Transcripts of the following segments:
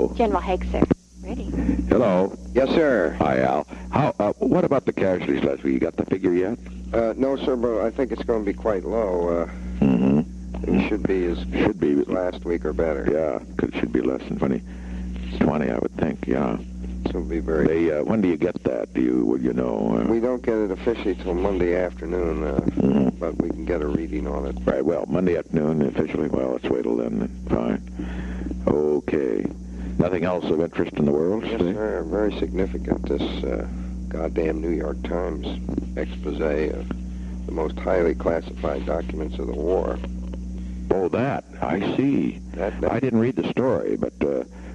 Hello. General Haig, sir. Ready. Hello. Yes, sir. Hi, Al. What about the casualties last week? You got the figure yet? No, sir, but I think it's going to be quite low. It should be as last week or better. Yeah, it should be less than 20, I would think, yeah. So it'll be very... when do you get that? Will you know? We don't get it officially till Monday afternoon, but we can get a reading on it. Right, well, Monday afternoon officially. Well, let's wait till then. Fine. Okay. Nothing else of interest in the world? Yes, sir. Very significant. This goddamn New York Times expose of the most highly classified documents of the war. Oh, that. I see. I didn't read the story, but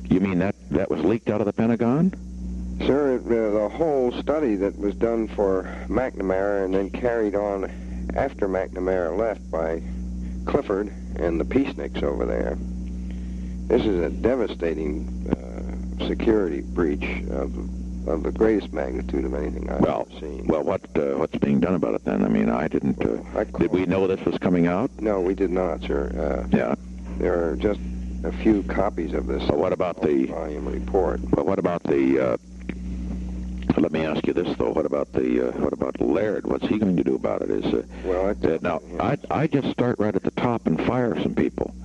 you mean that was leaked out of the Pentagon? Sir, the whole study that was done for McNamara and then carried on after McNamara left by Clifford and the peaceniks over there. This is a devastating security breach of the greatest magnitude of anything I've ever seen. Well, what's being done about it then? I mean, I didn't... did we know this was coming out? No, we did not, sir. Yeah. There are just a few copies of this. What about the volume report? But what about the? Let me ask you this though. What about Laird? What's he going to do about it? Now I just start right at the top and fire some people.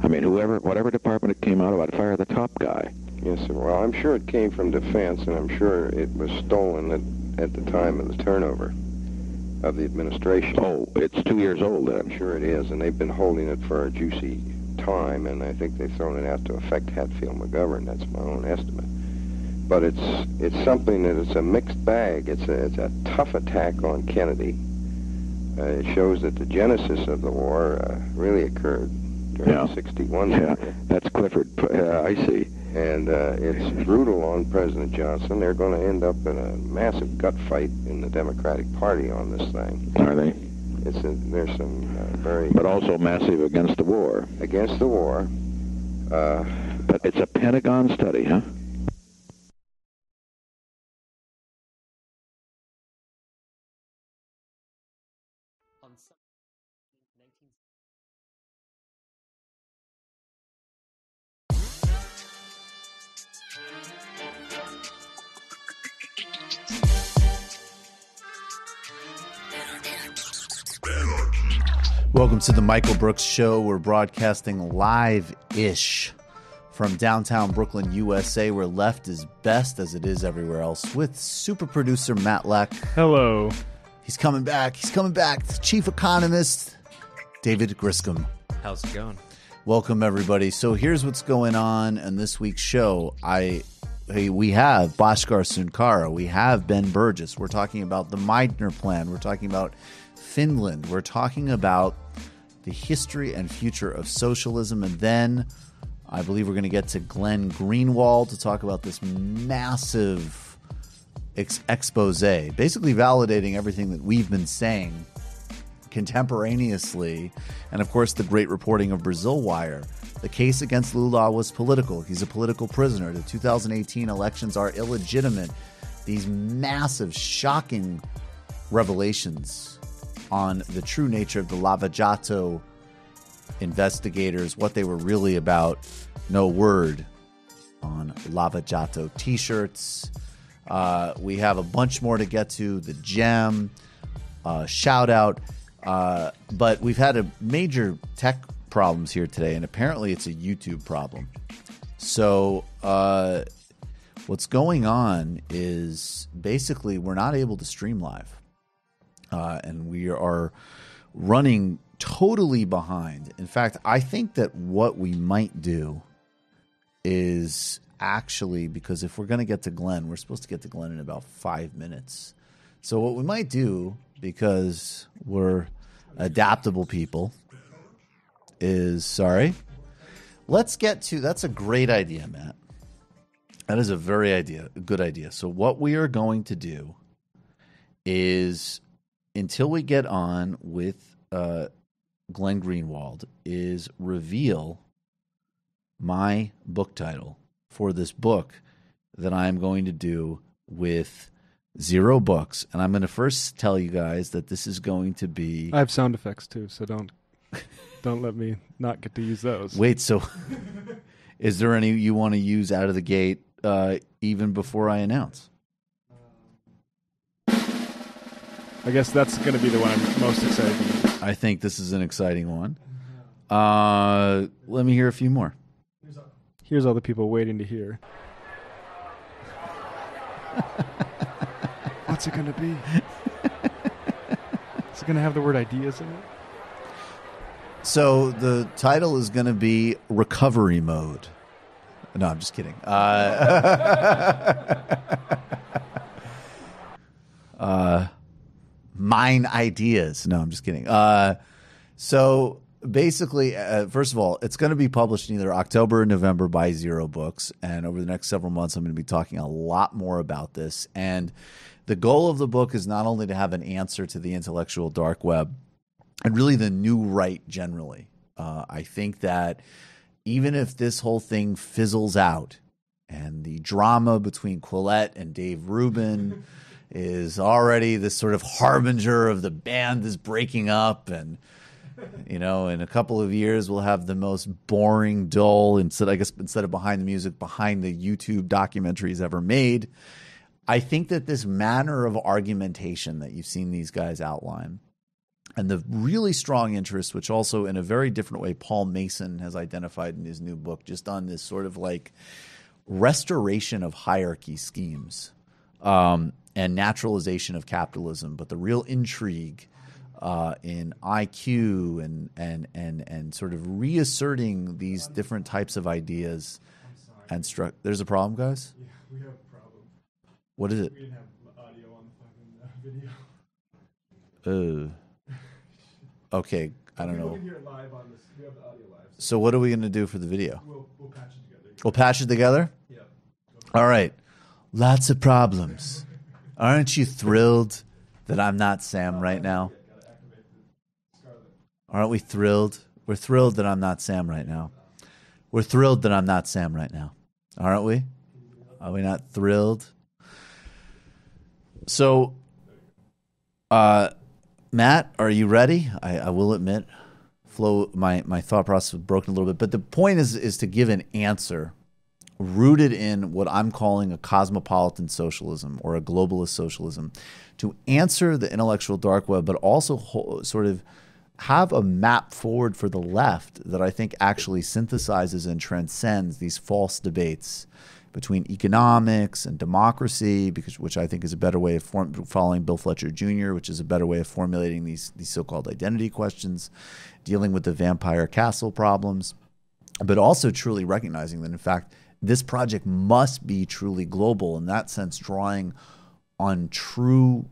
I mean, whatever department it came out of, I'd fire the top guy. Yes, sir. Well, I'm sure it came from defense, and I'm sure it was stolen at the time of the turnover of the administration. Oh, it's 2 years old then. I'm sure it is, and they've been holding it for a juicy time, and I think they've thrown it out to affect Hatfield McGovern. That's my own estimate. But it's something that it's a mixed bag. It's a tough attack on Kennedy. It shows that the genesis of the war really occurred during 61. Yeah, that's Clifford. I see. And it's brutal on President Johnson. They're going to end up in a massive gut fight in the Democratic Party on this thing. Are they? There's some very... But also massive against the war. Against the war. But it's a Pentagon study, huh? Welcome to the Michael Brooks Show. We're broadcasting live-ish from downtown Brooklyn, USA, where left is best as it is everywhere else, with super producer Matt Leck. Hello. He's coming back. The chief economist, David Griscom. How's it going? Welcome, everybody. So here's what's going on in this week's show. We have Bhaskar Sunkara. We have Ben Burgis. We're talking about the Meidner Plan. We're talking about Finland. We're talking about the history and future of socialism. And then I believe we're going to get to Glenn Greenwald to talk about this massive expose, basically validating everything that we've been saying contemporaneously. And, of course, the great reporting of Brazil Wire. The case against Lula was political. He's a political prisoner. The 2018 elections are illegitimate. These massive, shocking revelations on the true nature of the Lava Jato investigators, what they were really about. No word on Lava Jato t-shirts. We have a bunch more to get to. The gem, shout out. But we've had a major tech problems here today, and apparently it's a YouTube problem. So what's going on is basically we're not able to stream live. And we are running totally behind. In fact, I think that what we might do is actually, because if we're going to get to Glenn, we're supposed to get to Glenn in about 5 minutes. So what we might do, because we're adaptable people, is, let's get to, that's a great idea, Matt. That is a good idea. So what we are going to do is, until we get on with Glenn Greenwald, is reveal my book title for this book that I'm going to do with Zero Books. And I'm going to first tell you guys that this is going to be... I have sound effects too, so don't let me not get to use those. Wait, so Is there any you want to use out of the gate even before I announce? I guess that's going to be the one I'm most excited to use. I think this is an exciting one. Let me hear a few more. Here's all the people waiting to hear. What's it going to be? Is it going to have the word ideas in it? So the title is going to be Recovery Mode. No, I'm just kidding. Mine Ideas. No, I'm just kidding. So basically, first of all, it's going to be published in either October or November by Zero Books. And over the next several months, I'm going to be talking a lot more about this. And the goal of the book is not only to have an answer to the intellectual dark web and really the new right generally. I think that even if this whole thing fizzles out and the drama between Quillette and Dave Rubin is already this sort of harbinger of the band is breaking up, and in a couple of years we'll have the most boring, dull, instead of behind the music, behind the YouTube documentaries ever made. I think that this manner of argumentation that you've seen these guys outline, and the really strong interest, which also in a very different way Paul Mason has identified in his new book, just on this sort of like restoration of hierarchy schemes and naturalization of capitalism, but the real intrigue in IQ and sort of reasserting these different types of ideas. And there's a problem, guys? Yeah, we have a problem. What is it? We didn't have audio on the fucking video. Okay, I don't know. We can hear it live on this. We have the audio live. So what are we going to do for the video? We'll patch it together. We'll patch it together? Yeah. All right. Lots of problems. Aren't you thrilled that I'm not Sam right now? Aren't we thrilled? We're thrilled that I'm not Sam right now. We're thrilled that I'm not Sam right now. Aren't we? Are we not thrilled? So, Matt, are you ready? I will admit, Flo, my thought process was broken a little bit, but the point is to give an answer rooted in what I'm calling a cosmopolitan socialism or a globalist socialism, to answer the intellectual dark web, but also sort of have a map forward for the left that I think actually synthesizes and transcends these false debates between economics and democracy, which I think is a better way of following Bill Fletcher Jr., which is a better way of formulating these so-called identity questions, dealing with the vampire castle problems, but also truly recognizing that, in fact, this project must be truly global, in that sense, drawing on true,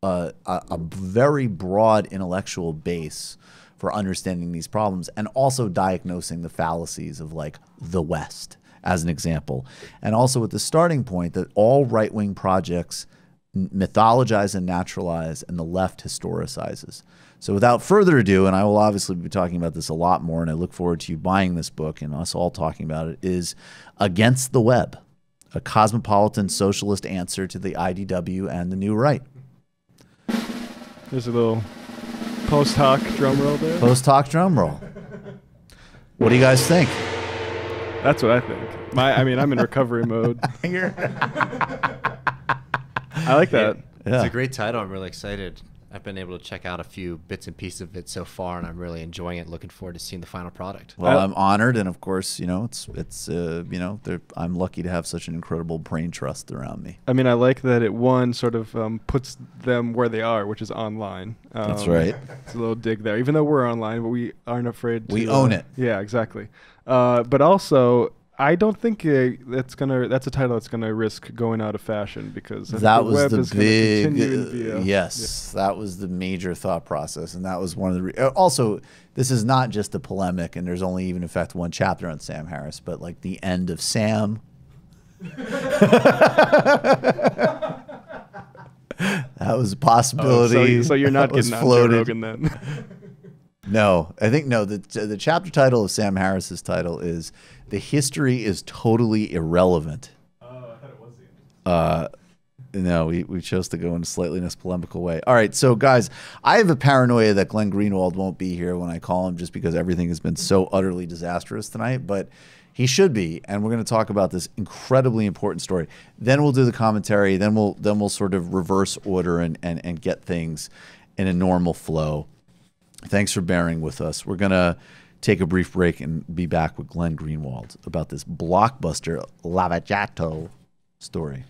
a very broad intellectual base for understanding these problems, and also diagnosing the fallacies of like the West, as an example. And also with the starting point that all right-wing projects mythologize and naturalize, and the left historicizes. So without further ado, and I will obviously be talking about this a lot more, and I look forward to you buying this book and us all talking about it, is Against the Web, a cosmopolitan socialist answer to the IDW and the New Right. There's a little post-hoc drum roll there. Post-hoc drum roll. What do you guys think? That's what I think. I'm in recovery mode. I like that. Yeah. It's a great title. I'm really excited. I've been able to check out a few bits and pieces of it so far, and I'm really enjoying it. Looking forward to seeing the final product. Well, I'm honored, and of course, it's I'm lucky to have such an incredible brain trust around me. I mean, I like that it sort of puts them where they are, which is online. That's right. It's a little dig there, even though we're online, but we aren't afraid to. We own it. Yeah, exactly. But also, I don't think that's a title that's gonna risk going out of fashion, because that was the big yes, that was the major thought process, and that was one of the also, this is not just a polemic, and there's only even in fact one chapter on Sam Harris, but like the end of Sam. That was a possibility. So you're not getting on Joe Rogan then. No, I think no. The chapter title of Sam Harris's title is "The History is Totally Irrelevant." I thought it was the end. No, we chose to go in a slightly less polemical way. All right, so guys, I have a paranoia that Glenn Greenwald won't be here when I call him, just because everything has been so utterly disastrous tonight. But He should be, and we're going to talk about this incredibly important story. Then we'll do the commentary. Then we'll sort of reverse order and get things in a normal flow. Thanks for bearing with us. We're going to take a brief break and be back with Glenn Greenwald about this blockbuster Lavajato story.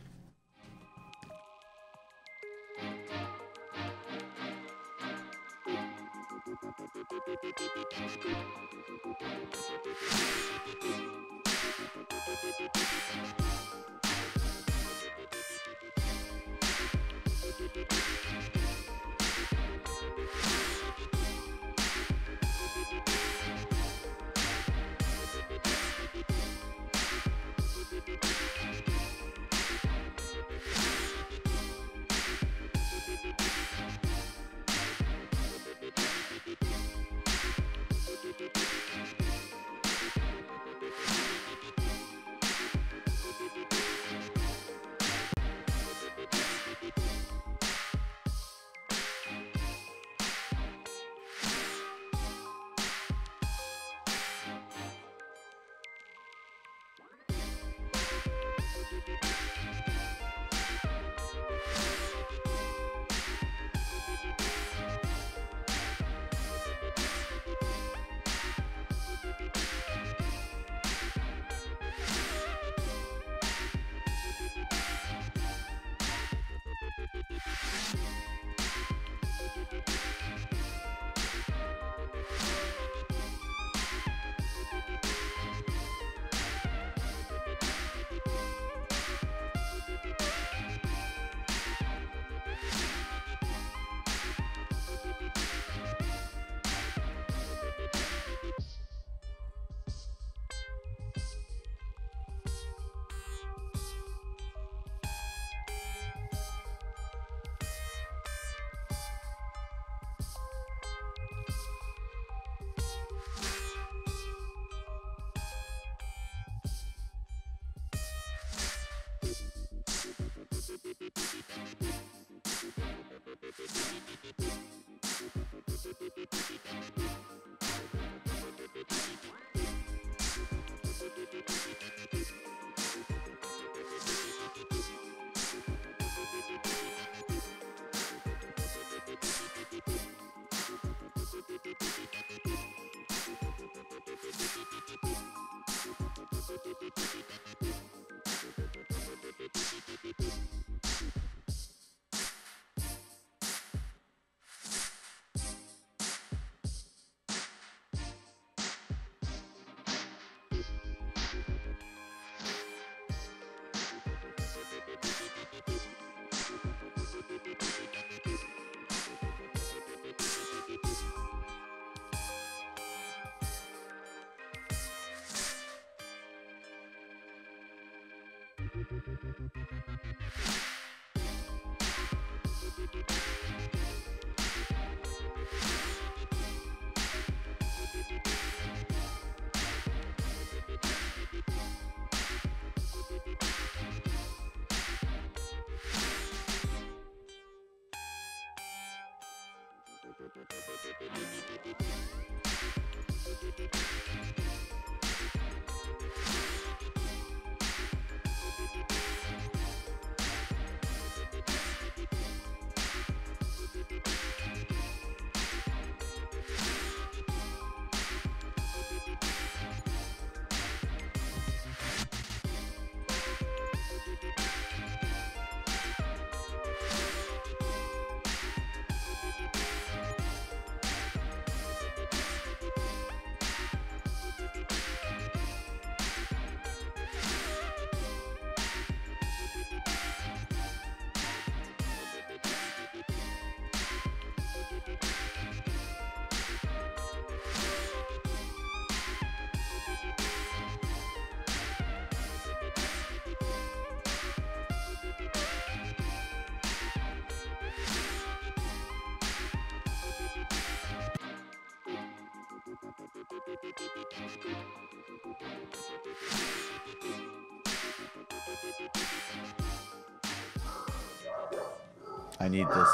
I need this.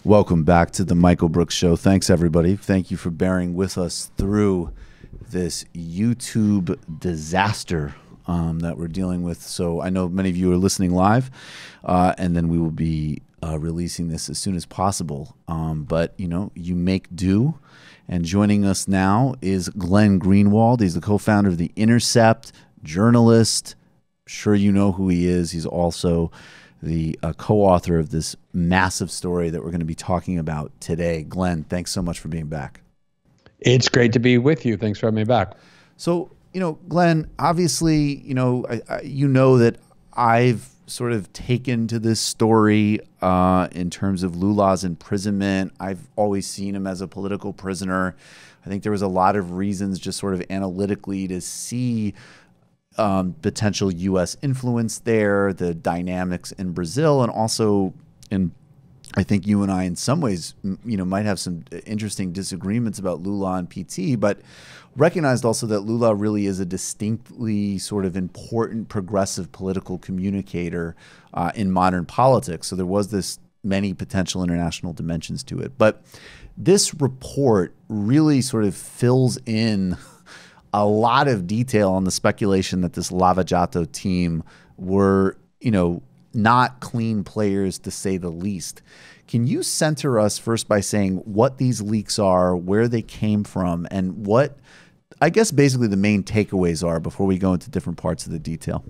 Welcome back to the Michael Brooks Show. Thanks, everybody. Thank you for bearing with us through this YouTube disaster that we're dealing with. So I know many of you are listening live, and then we will be releasing this as soon as possible. But, you make do. And joining us now is Glenn Greenwald. He's the co-founder of The Intercept, journalist. Sure you know who he is. He's also the co-author of this massive story that we're going to be talking about today. Glenn, thanks so much for being back. It's great to be with you. Thanks for having me back. So, Glenn, obviously, you know that I've sort of taken to this story in terms of Lula's imprisonment. I've always seen him as a political prisoner. I think there was a lot of reasons just sort of analytically to see potential U.S. influence there, the dynamics in Brazil, and also I think you and I in some ways, might have some interesting disagreements about Lula and PT, but recognized also that Lula really is a distinctly sort of important progressive political communicator in modern politics. So there was this many potential international dimensions to it. But this report really sort of fills in a lot of detail on the speculation that this Lava Jato team were, not clean players, to say the least. Can you center us first by saying what these leaks are, where they came from, and what, I guess, basically the main takeaways are before we go into different parts of the detail?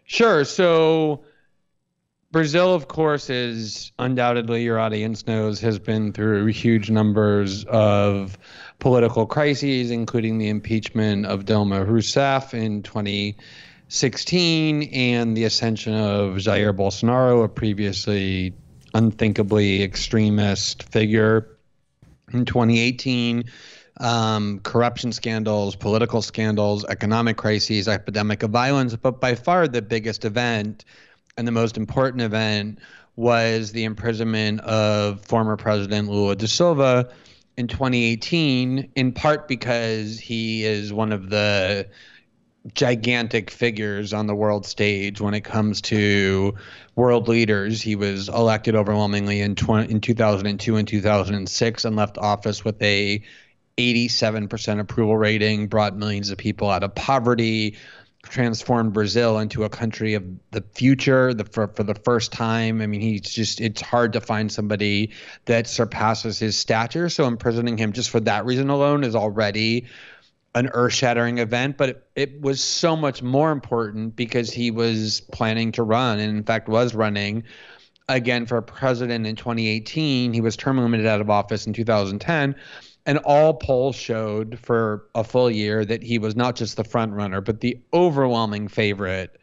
Sure. So Brazil, of course, is undoubtedly, your audience knows, has been through huge numbers of political crises, including the impeachment of Dilma Rousseff in 2016 and the ascension of Jair Bolsonaro, a previously unthinkably extremist figure, in 2018. Corruption scandals, political scandals, economic crises, epidemic of violence. But by far the biggest event and the most important event was the imprisonment of former President Lula da Silva in 2018, in part because he is one of the gigantic figures on the world stage when it comes to world leaders. He was elected overwhelmingly in 2002 and 2006 and left office with a 87% approval rating, brought millions of people out of poverty, transformed Brazil into a country of the future for the first time. I mean, it's hard to find somebody that surpasses his stature. So imprisoning him just for that reason alone is already an earth-shattering event. But it was so much more important because he was planning to run, and in fact was running again for president in 2018. He was term limited out of office in 2010. And all polls showed for a full year that he was not just the front runner, but the overwhelming favorite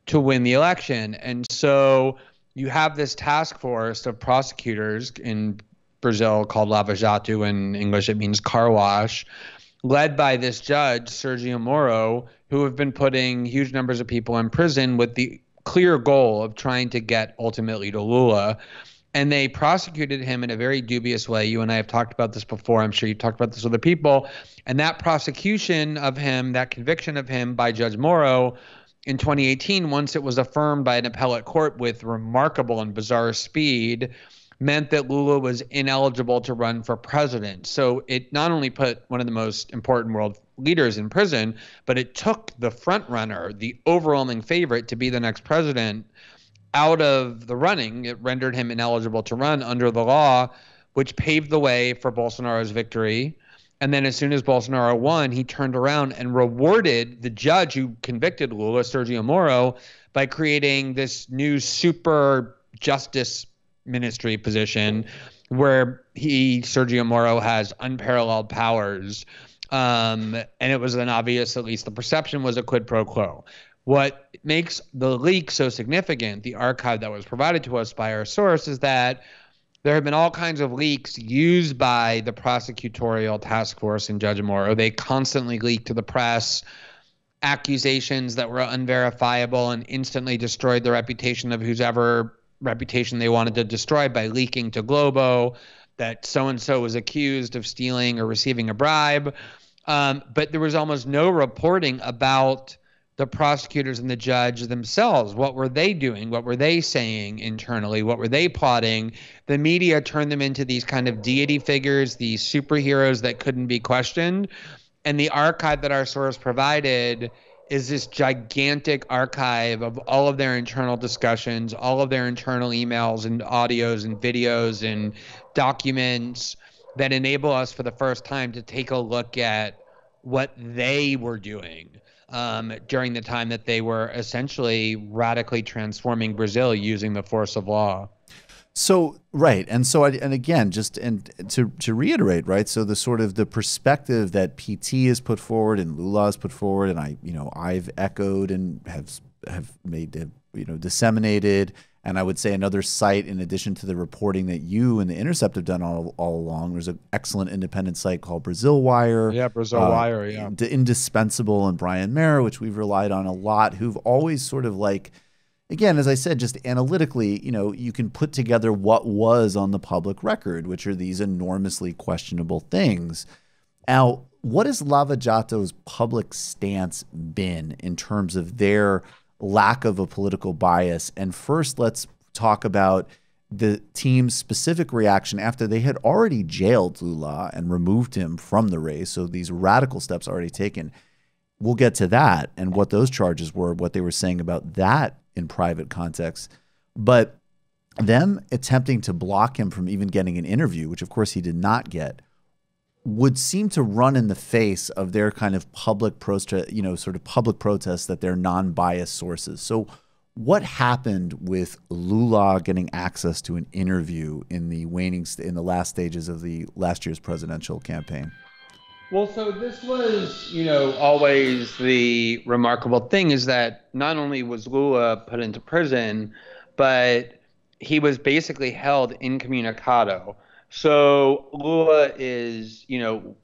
to win the election. And so you have this task force of prosecutors in Brazil called Lava Jato. In English, it means car wash, led by this judge, Sergio Moro, who have been putting huge numbers of people in prison with the clear goal of trying to get ultimately to Lula. And they prosecuted him in a very dubious way. You and I have talked about this before. I'm sure you've talked about this with other people. And that prosecution of him, that conviction of him by Judge Moro in 2018, once it was affirmed by an appellate court with remarkable and bizarre speed, meant that Lula was ineligible to run for president. So it not only put one of the most important world leaders in prison, but it took the front runner, the overwhelming favorite to be the next president, out of the running. It rendered him ineligible to run under the law, which paved the way for Bolsonaro's victory. And then as soon as Bolsonaro won, he turned around and rewarded the judge who convicted Lula, Sergio Moro, by creating this new super justice ministry position where Sergio Moro has unparalleled powers. And it was an obvious, at least the perception was a quid pro quo. What makes the leak so significant, the archive that was provided to us by our source, is that there have been all kinds of leaks used by the prosecutorial task force in Judge Moro. They constantly leaked to the press accusations that were unverifiable and instantly destroyed the reputation of whoever reputation they wanted to destroy by leaking to Globo that so-and-so was accused of stealing or receiving a bribe. But there was almost no reporting about the prosecutors and the judge themselves. What were they doing? What were they saying internally? What were they plotting? The media turned them into these kind of deity figures, these superheroes that couldn't be questioned. And the archive that our source provided is this gigantic archive of all of their internal discussions, all of their internal emails and audios and videos and documents that enable us for the first time to take a look at what they were doing during the time that they were essentially radically transforming Brazil using the force of law. So, right. And so, and again, just and to reiterate, right. So the sort of the perspective that PT has put forward and Lula has put forward, and I've echoed and have made, disseminated. And I would say another site, in addition to the reporting that you and The Intercept have done all along, there's an excellent independent site called Brazil Wire. Yeah, Brazil Wire, yeah. Indispensable, and Brian Mayer, which we've relied on a lot, who've always sort of like, again, as I said, just analytically, you can put together what was on the public record, which are these enormously questionable things. Now, what has Lava Jato's public stance been in terms of their lack of a political bias? And first, let's talk about the team's specific reaction after they had already jailed Lula and removed him from the race. So these radical steps already taken. We'll get to that and what those charges were, what they were saying about that in private context. But them attempting to block him from even getting an interview, which of course he did not get, would seem to run in the face of their kind of public protest, sort of public protests that they're non-biased sources. So what happened with Lula getting access to an interview in the in the last stages of the last year's presidential campaign? Well, so this was, always the remarkable thing is that not only was Lula put into prison, but he was basically held incommunicado. So Lula is,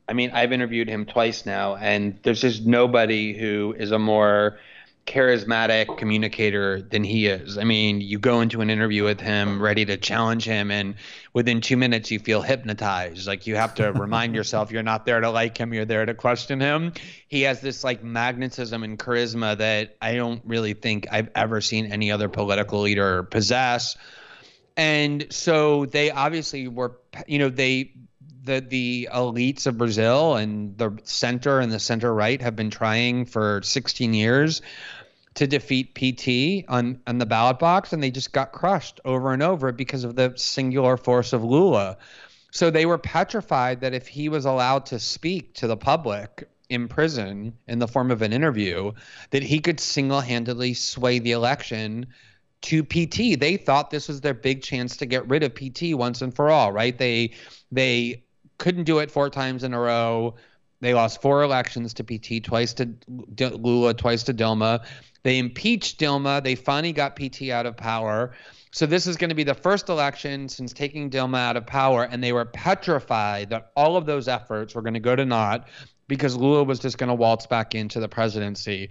I've interviewed him twice now, and there's just nobody who is a more charismatic communicator than he is. I mean, you go into an interview with him ready to challenge him, and within 2 minutes you feel hypnotized. Like, you have to remind yourself you're not there to like him, you're there to question him. He has this like magnetism and charisma that I don't really think I've ever seen any other political leader possess. And so they obviously were, the elites of Brazil and the center and the center right have been trying for 16 years to defeat PT on the ballot box, and they just got crushed over and over because of the singular force of Lula. So they were petrified that if he was allowed to speak to the public in prison in the form of an interview, that he could single-handedly sway the election to PT. They thought this was their big chance to get rid of PT once and for all, right? They couldn't do it 4 times in a row. They lost 4 elections to PT, twice to Lula, twice to Dilma. They impeached Dilma. They finally got PT out of power. So this is going to be the first election since taking Dilma out of power, and they were petrified that all of those efforts were going to go to naught because Lula was just going to waltz back into the presidency.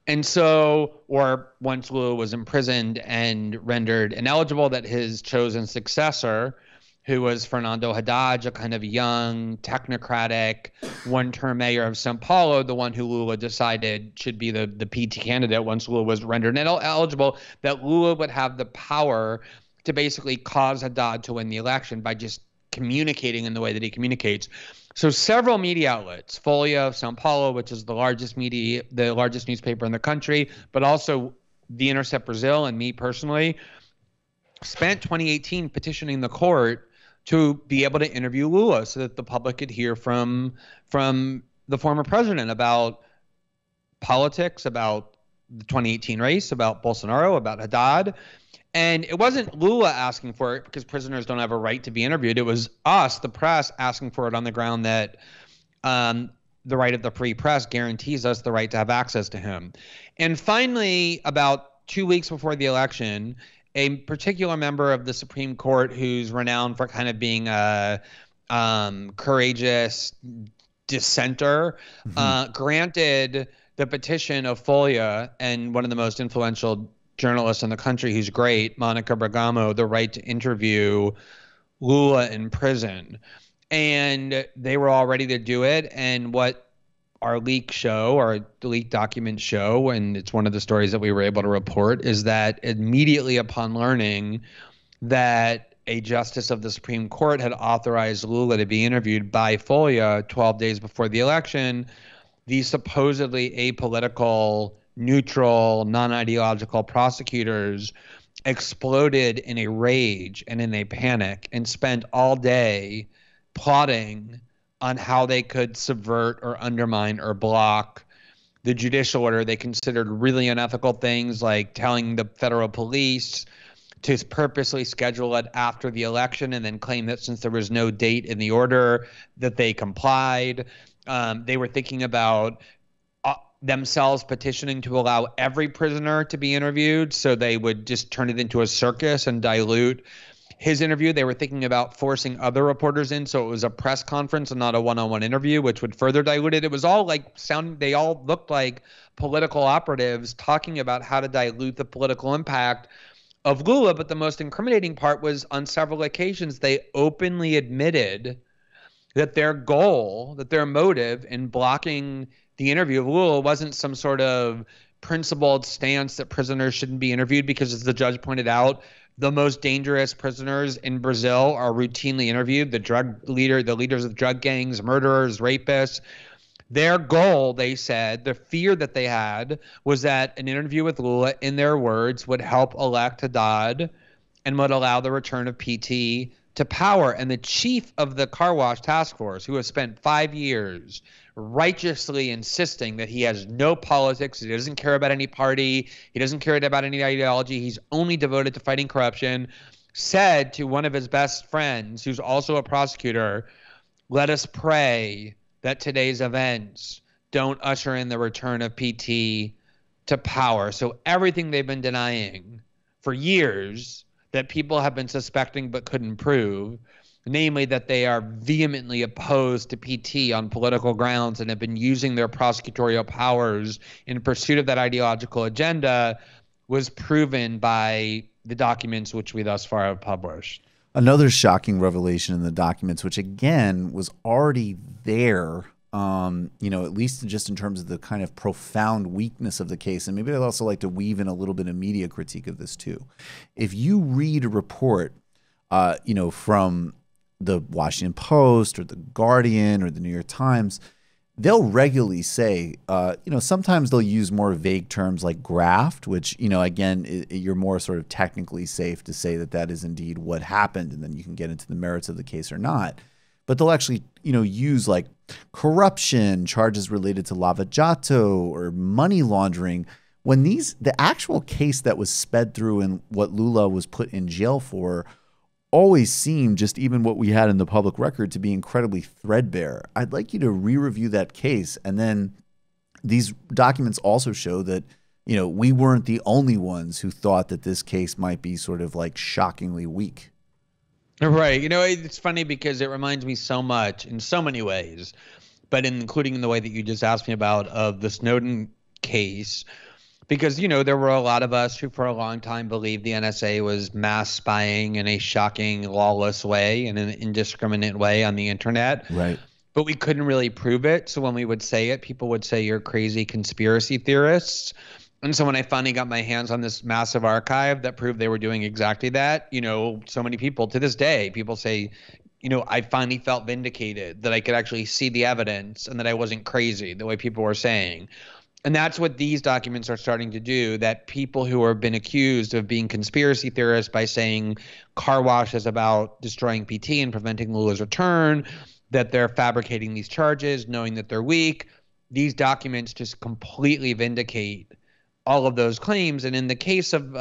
And so, or once Lula was imprisoned and rendered ineligible, that his chosen successor, who was Fernando Haddad, a kind of young, technocratic, one-term mayor of São Paulo, the one who Lula decided should be the PT candidate once Lula was rendered ineligible, that Lula would have the power to basically cause Haddad to win the election by just communicating in the way that he communicates. So several media outlets, Folha of São Paulo, which is the largest newspaper in the country, but also The Intercept Brazil and me personally, spent 2018 petitioning the court to be able to interview Lula so that the public could hear from the former president about politics, about the 2018 race, about Bolsonaro, about Haddad. And it wasn't Lula asking for it because prisoners don't have a right to be interviewed. It was us, the press, asking for it on the ground that the right of the free press guarantees us the right to have access to him. And finally, about 2 weeks before the election, a particular member of the Supreme Court who's renowned for kind of being a courageous dissenter, granted the petition of Folha and one of the most influential journalists in the country who's great, Monica Bergamo, the right to interview Lula in prison. And they were all ready to do it. And what our leak show, our leak document show, and it's one of the stories that we were able to report, is that immediately upon learning that a justice of the Supreme Court had authorized Lula to be interviewed by FOIA 12 days before the election, these supposedly apolitical, neutral, non-ideological prosecutors exploded in a rage and in a panic and spent all day plotting on how they could subvert or undermine or block the judicial order. They considered really unethical things like telling the federal police to purposely schedule it after the election and then claim that since there was no date in the order that they complied. They were thinking about themselves petitioning to allow every prisoner to be interviewed, so they would just turn it into a circus and dilute his interview. They were thinking about forcing other reporters in, so it was a press conference and not a one-on-one interview, which would further dilute it. It was all like they all looked like political operatives talking about how to dilute the political impact of Lula. But the most incriminating part was on several occasions, they openly admitted that their goal, that their motive in blocking the interview of Lula wasn't some sort of principled stance that prisoners shouldn't be interviewed because, as the judge pointed out, the most dangerous prisoners in Brazil are routinely interviewed. The leaders of drug gangs, murderers, rapists. Their goal, they said, the fear that they had was that an interview with Lula, in their words, would help elect Haddad and would allow the return of PT to power. And the chief of the car wash task force, who has spent 5 years righteously insisting that he has no politics, he doesn't care about any party, he doesn't care about any ideology, he's only devoted to fighting corruption, said to one of his best friends, who's also a prosecutor, let us pray that today's events don't usher in the return of PT to power. So everything they've been denying for years that people have been suspecting but couldn't prove, namely that they are vehemently opposed to PT on political grounds and have been using their prosecutorial powers in pursuit of that ideological agenda, was proven by the documents which we thus far have published. Another shocking revelation in the documents, which again was already there, at least just in terms of the kind of profound weakness of the case. And maybe I'd also like to weave in a little bit of media critique of this too. If you read a report, from the Washington Post or the Guardian or the New York Times, they'll regularly say, sometimes they'll use more vague terms like graft, which, again, you're more sort of technically safe to say that that is indeed what happened, and then you can get into the merits of the case or not. But they'll actually, use like corruption, charges related to Lava Jato or money laundering, when the actual case that was sped through and what Lula was put in jail for always seemed, just even what we had in the public record, to be incredibly threadbare. I'd like you to re-review that case. And then these documents also show that, we weren't the only ones who thought that this case might be sort of like shockingly weak. Right. It's funny because it reminds me so much in so many ways, but including in the way that you just asked me about of the Snowden case. Because, there were a lot of us who for a long time believed the NSA was mass spying in a shocking, lawless way, in an indiscriminate way on the internet. Right. But we couldn't really prove it. So when we would say it, people would say you're crazy conspiracy theorists. And so when I finally got my hands on this massive archive that proved they were doing exactly that, so many people to this day, people say, I finally felt vindicated that I could actually see the evidence and that I wasn't crazy the way people were saying. And that's what these documents are starting to do, that people who have been accused of being conspiracy theorists by saying car wash is about destroying PT and preventing Lula's return, that they're fabricating these charges, knowing that they're weak. These documents just completely vindicate all of those claims. And in the case of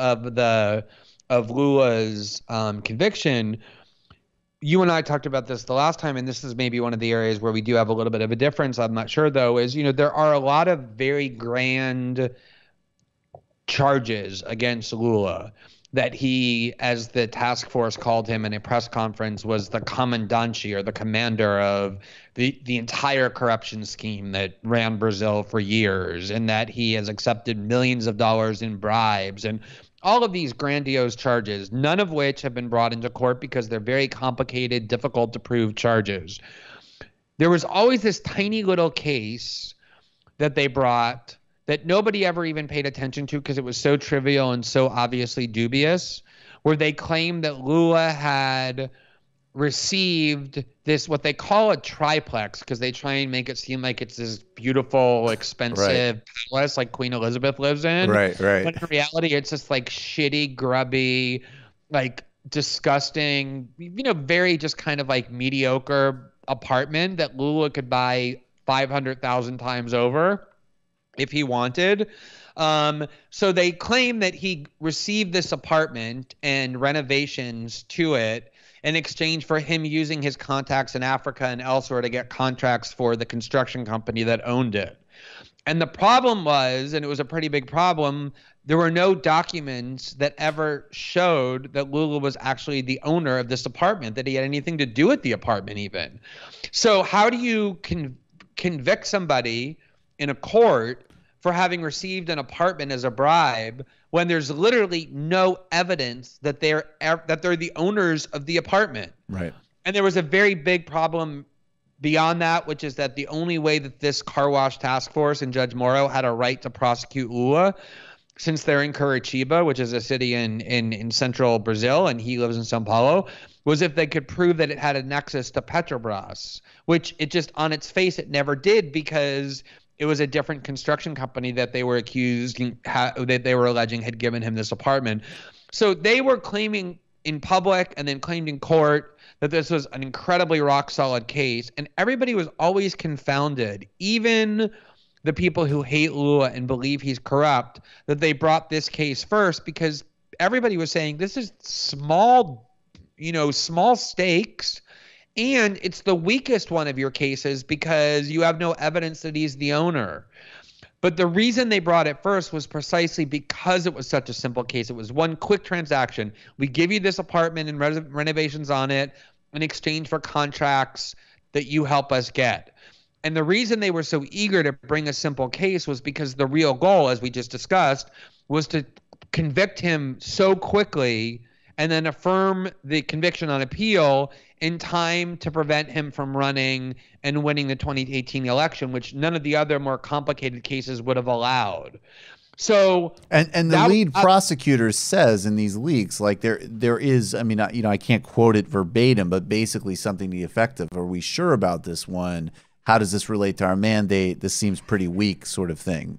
Lula's conviction, you and I talked about this the last time, and this is maybe one of the areas where we do have a little bit of a difference. I'm not sure, though, is, there are a lot of very grand charges against Lula that he, as the task force called him in a press conference, was the commandancy or the commander of the entire corruption scheme that ran Brazil for years, and that he has accepted millions of dollars in bribes and all of these grandiose charges, none of which have been brought into court because they're very complicated, difficult to prove charges. There was always this tiny little case that they brought that nobody ever even paid attention to because it was so trivial and so obviously dubious, where they claimed that Lula had received this, what they call a triplex, because they try and make it seem like it's this beautiful, expensive palace like Queen Elizabeth lives in. Right. But in reality, it's just like shitty, grubby, like disgusting, very just kind of like mediocre apartment that Lula could buy 500,000 times over if he wanted. So they claim that he received this apartment and renovations to it in exchange for him using his contacts in Africa and elsewhere to get contracts for the construction company that owned it. And the problem was, and it was a pretty big problem, there were no documents that ever showed that Lula was actually the owner of this apartment, that he had anything to do with the apartment even. So how do you convict somebody in a court for having received an apartment as a bribe when there's literally no evidence that they're the owners of the apartment? Right. And there was a very big problem beyond that, which is that the only way that this car wash task force and Judge Moro had a right to prosecute Lula, since they're in Curitiba, which is a city in central Brazil, and he lives in São Paulo, was if they could prove that it had a nexus to Petrobras, which it just on its face it never did, because it was a different construction company that they were that they were alleging had given him this apartment. So they were claiming in public and then claimed in court that this was an incredibly rock solid case. And everybody was always confounded, even the people who hate Lula and believe he's corrupt, that they brought this case first, because everybody was saying this is small stakes. And it's the weakest one of your cases because you have no evidence that he's the owner. But the reason they brought it first was precisely because it was such a simple case. It was one quick transaction. We give you this apartment and renovations on it in exchange for contracts that you help us get. And the reason they were so eager to bring a simple case was because the real goal, as we just discussed, was to convict him so quickly and then affirm the conviction on appeal in time to prevent him from running and winning the 2018 election, which none of the other more complicated cases would have allowed. So and the lead prosecutor says in these leaks, like there is, I mean, I can't quote it verbatim, but basically something to the effect of, are we sure about this one? How does this relate to our mandate? This seems pretty weak, sort of thing.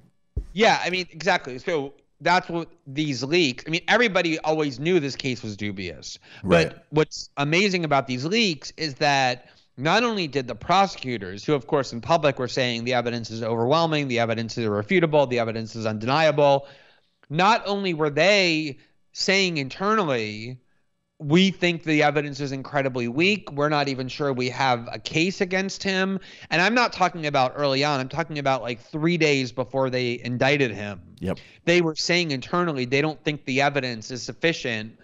Yeah, I mean, exactly. So that's what these leaks, I mean, everybody always knew this case was dubious. Right. But what's amazing about these leaks is that not only did the prosecutors, who of course in public were saying the evidence is overwhelming, the evidence is irrefutable, the evidence is undeniable, not only were they saying internally, we think the evidence is incredibly weak, we're not even sure we have a case against him. And I'm not talking about early on, I'm talking about like 3 days before they indicted him. Yep. They were saying internally they don't think the evidence is sufficient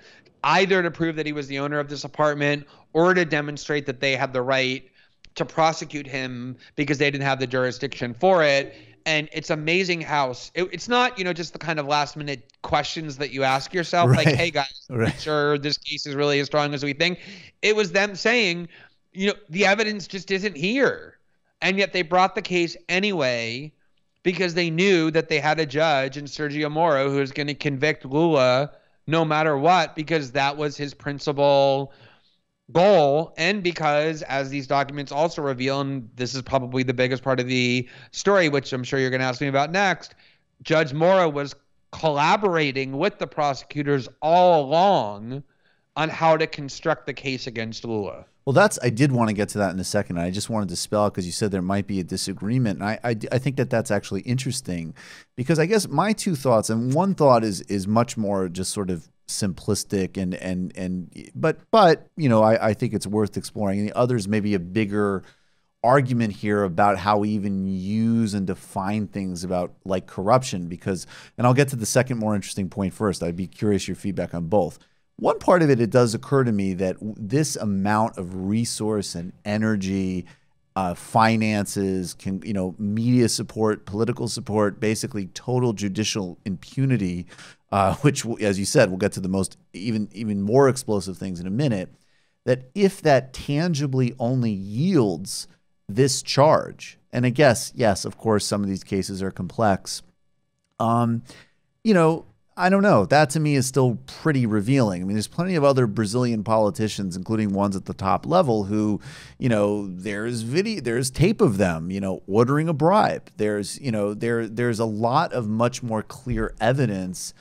either to prove that he was the owner of this apartment or to demonstrate that they had the right to prosecute him because they didn't have the jurisdiction for it. And it's amazing how it's not, just the kind of last minute questions that you ask yourself, right. like, hey guys, are sure this case is really as strong as we think? It was them saying, the evidence just isn't here. And yet they brought the case anyway because they knew that they had a judge in Sergio Moro who was going to convict Lula no matter what, because that was his principal goal, and because, as these documents also reveal, and this is probably the biggest part of the story, which I'm sure you're going to ask me about next, Judge Moro was collaborating with the prosecutors all along on how to construct the case against Lula. Well, I did want to get to that in a second. I just wanted to spell out because you said there might be a disagreement. And I think that's actually interesting, because I guess my two thoughts, and one thought is much more just sort of simplistic but I think it's worth exploring. And the other is maybe a bigger argument here about how we even use and define things about like corruption, and I'll get to the second more interesting point first. I'd be curious your feedback on both. One part of it does occur to me that this amount of resource and energy, finances, media support, political support, basically total judicial impunity, which, as you said, we'll get to the most even more explosive things in a minute, that if that tangibly only yields this charge. And I guess, yes, of course, some of these cases are complex. You know, I don't know. That to me is still pretty revealing. I mean, there's plenty of other Brazilian politicians, including ones at the top level, who, you know, there's tape of them, you know, ordering a bribe. There's, you know, there's a lot of much more clear evidence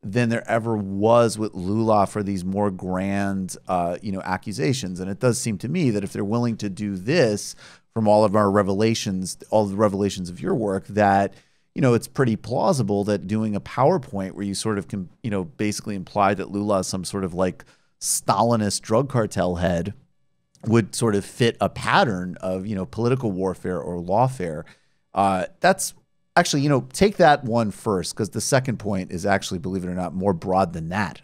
than there ever was with Lula for these more grand, you know, accusations. And it does seem to me that if they're willing to do this from all of our revelations, all the revelations of your work, that, you know, it's pretty plausible that doing a PowerPoint where you sort of can, you know, basically imply that Lula is some sort of like Stalinist drug cartel head would sort of fit a pattern of, you know, political warfare or lawfare. That's actually, you know, take that one first, because the second point is actually, believe it or not, more broad than that.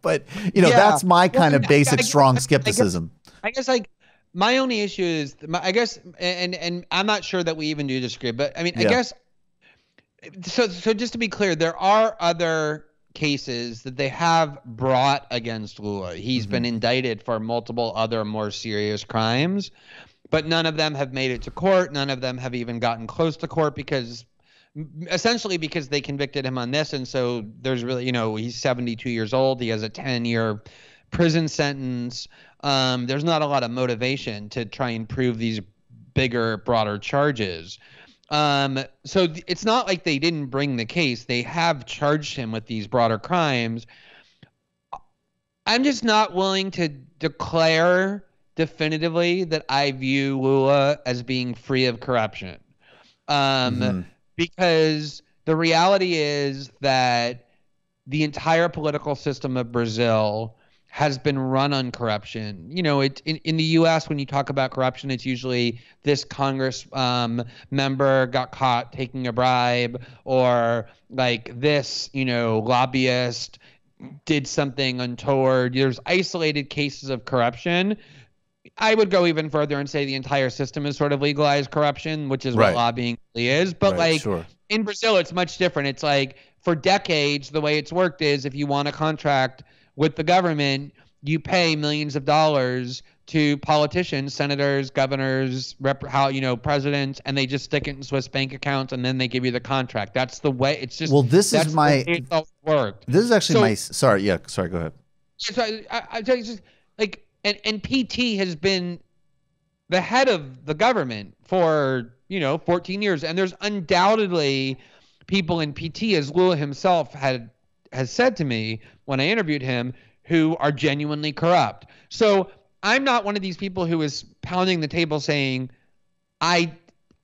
But, you know, that's my kind of basic strong skepticism. I guess like my only issue is, I guess, and I'm not sure that we even do disagree, but I mean, I guess, so just to be clear, there are other cases that they have brought against Lula. He's been indicted for multiple other more serious crimes, but none of them have made it to court. None of them have even gotten close to court essentially because they convicted him on this. And so there's really, you know, he's 72 years old. He has a 10-year prison sentence. There's not a lot of motivation to try and prove these bigger, broader charges. So it's not like they didn't bring the case. They have charged him with these broader crimes. I'm just not willing to declare definitively that I view Lula as being free of corruption. Because the reality is that the entire political system of Brazil has been run on corruption. You know, in the U.S., when you talk about corruption, it's usually this Congress member got caught taking a bribe, or like this, you know, lobbyist did something untoward. There's isolated cases of corruption. I would go even further and say the entire system is sort of legalized corruption, which is what lobbying really is. But in Brazil, it's much different. It's like for decades, the way it's worked is if you want a contract with the government, you pay millions of dollars to politicians, senators, governors, presidents, and they just stick it in Swiss bank accounts, and then they give you the contract. That's the way. It's just this is my worked. This is actually sorry. Go ahead. So I just like and PT has been the head of the government for 14 years, and there's undoubtedly people in PT, as Lula himself has said to me when I interviewed him, who are genuinely corrupt. So I'm not one of these people who is pounding the table saying, I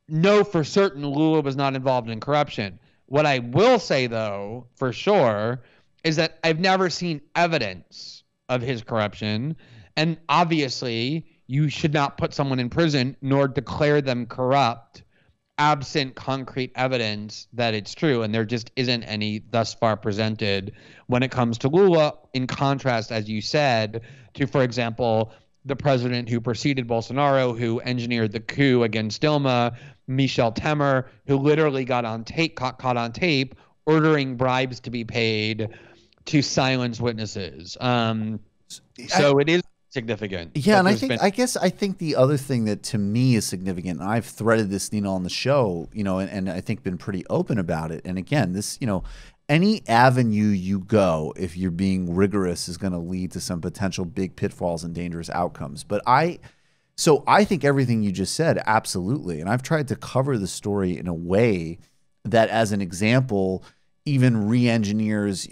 know for certain Lula was not involved in corruption. What I will say, though, for sure, is that I've never seen evidence of his corruption. And obviously, you should not put someone in prison nor declare them corrupt absent concrete evidence that it's true, and there just isn't any thus far presented when it comes to Lula, in contrast, as you said, to, for example, the president who preceded Bolsonaro, who engineered the coup against Dilma, Michel Temer, who literally got caught on tape ordering bribes to be paid to silence witnesses. So it is significant. Yeah, and I think the other thing that to me is significant, and I've threaded this, on the show, and I think been pretty open about it. And again, this, any avenue you go, if you're being rigorous, is going to lead to some potential big pitfalls and dangerous outcomes. But I think everything you just said, absolutely. And I've tried to cover the story in a way that, as an example, even re-engineers,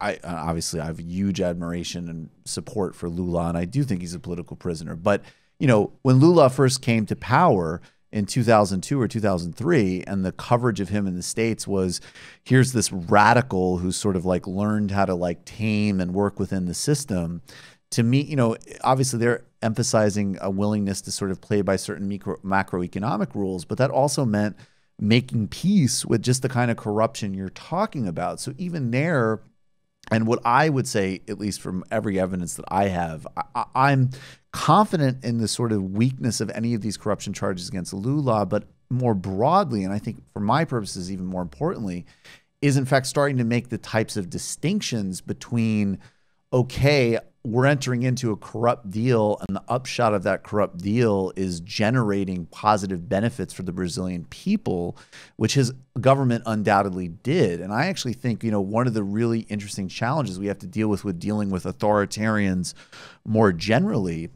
I obviously I have huge admiration and support for Lula, and I do think he's a political prisoner. But, when Lula first came to power in 2002 or 2003, and the coverage of him in the States was, here's this radical who sort of like learned how to like tame and work within the system. To me, obviously they're emphasizing a willingness to sort of play by certain macroeconomic rules, but that also meant making peace with just the kind of corruption you're talking about. So even there, and what I would say, at least from every evidence that I have, I'm confident in the sort of weakness of any of these corruption charges against Lula, but more broadly, and I think for my purposes even more importantly, is in fact starting to make the types of distinctions between, okay, we're entering into a corrupt deal, and the upshot of that corrupt deal is generating positive benefits for the Brazilian people, which his government undoubtedly did. And I actually think, one of the really interesting challenges we have to deal with dealing with authoritarians more generally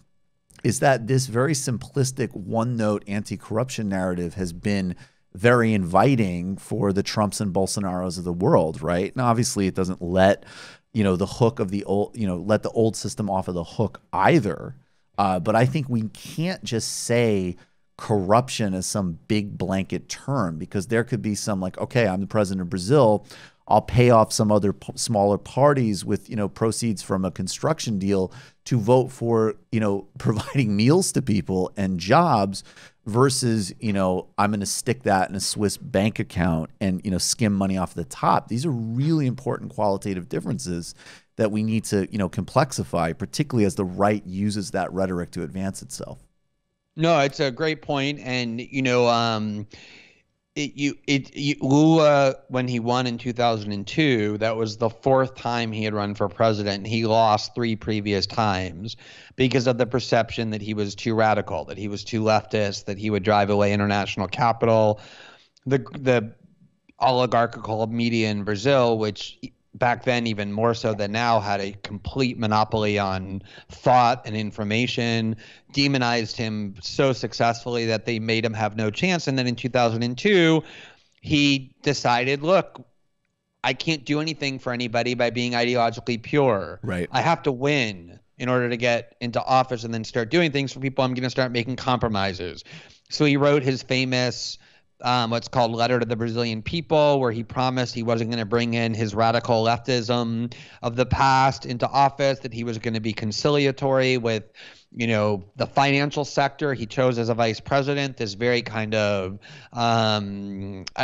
is that this very simplistic one-note anti-corruption narrative has been very inviting for the Trumps and Bolsonaros of the world, right? And obviously it doesn't let the hook of the old, let the old system off of the hook either. But I think we can't just say corruption as some big blanket term, because there could be some like, okay, I'm the president of Brazil, I'll pay off some other smaller parties with, proceeds from a construction deal to vote for, providing meals to people and jobs versus, I'm going to stick that in a Swiss bank account and, skim money off the top. These are really important qualitative differences that we need to, complexify, particularly as the right uses that rhetoric to advance itself. No, it's a great point. And, Lula, when he won in 2002, that was the fourth time he had run for president. He lost 3 previous times because of the perception that he was too radical, that he was too leftist, that he would drive away international capital. The oligarchical media in Brazil, which back then even more so than now had a complete monopoly on thought and information, demonized him so successfully that they made him have no chance. And then in 2002, he decided, look, I can't do anything for anybody by being ideologically pure. Right. I have to win in order to get into office and then start doing things for people. I'm going to start making compromises. So he wrote his famous what's called Letter to the Brazilian People, where he promised he wasn't going to bring in his radical leftism of the past into office, that he was going to be conciliatory with, the financial sector. He chose as a vice president this very kind of, I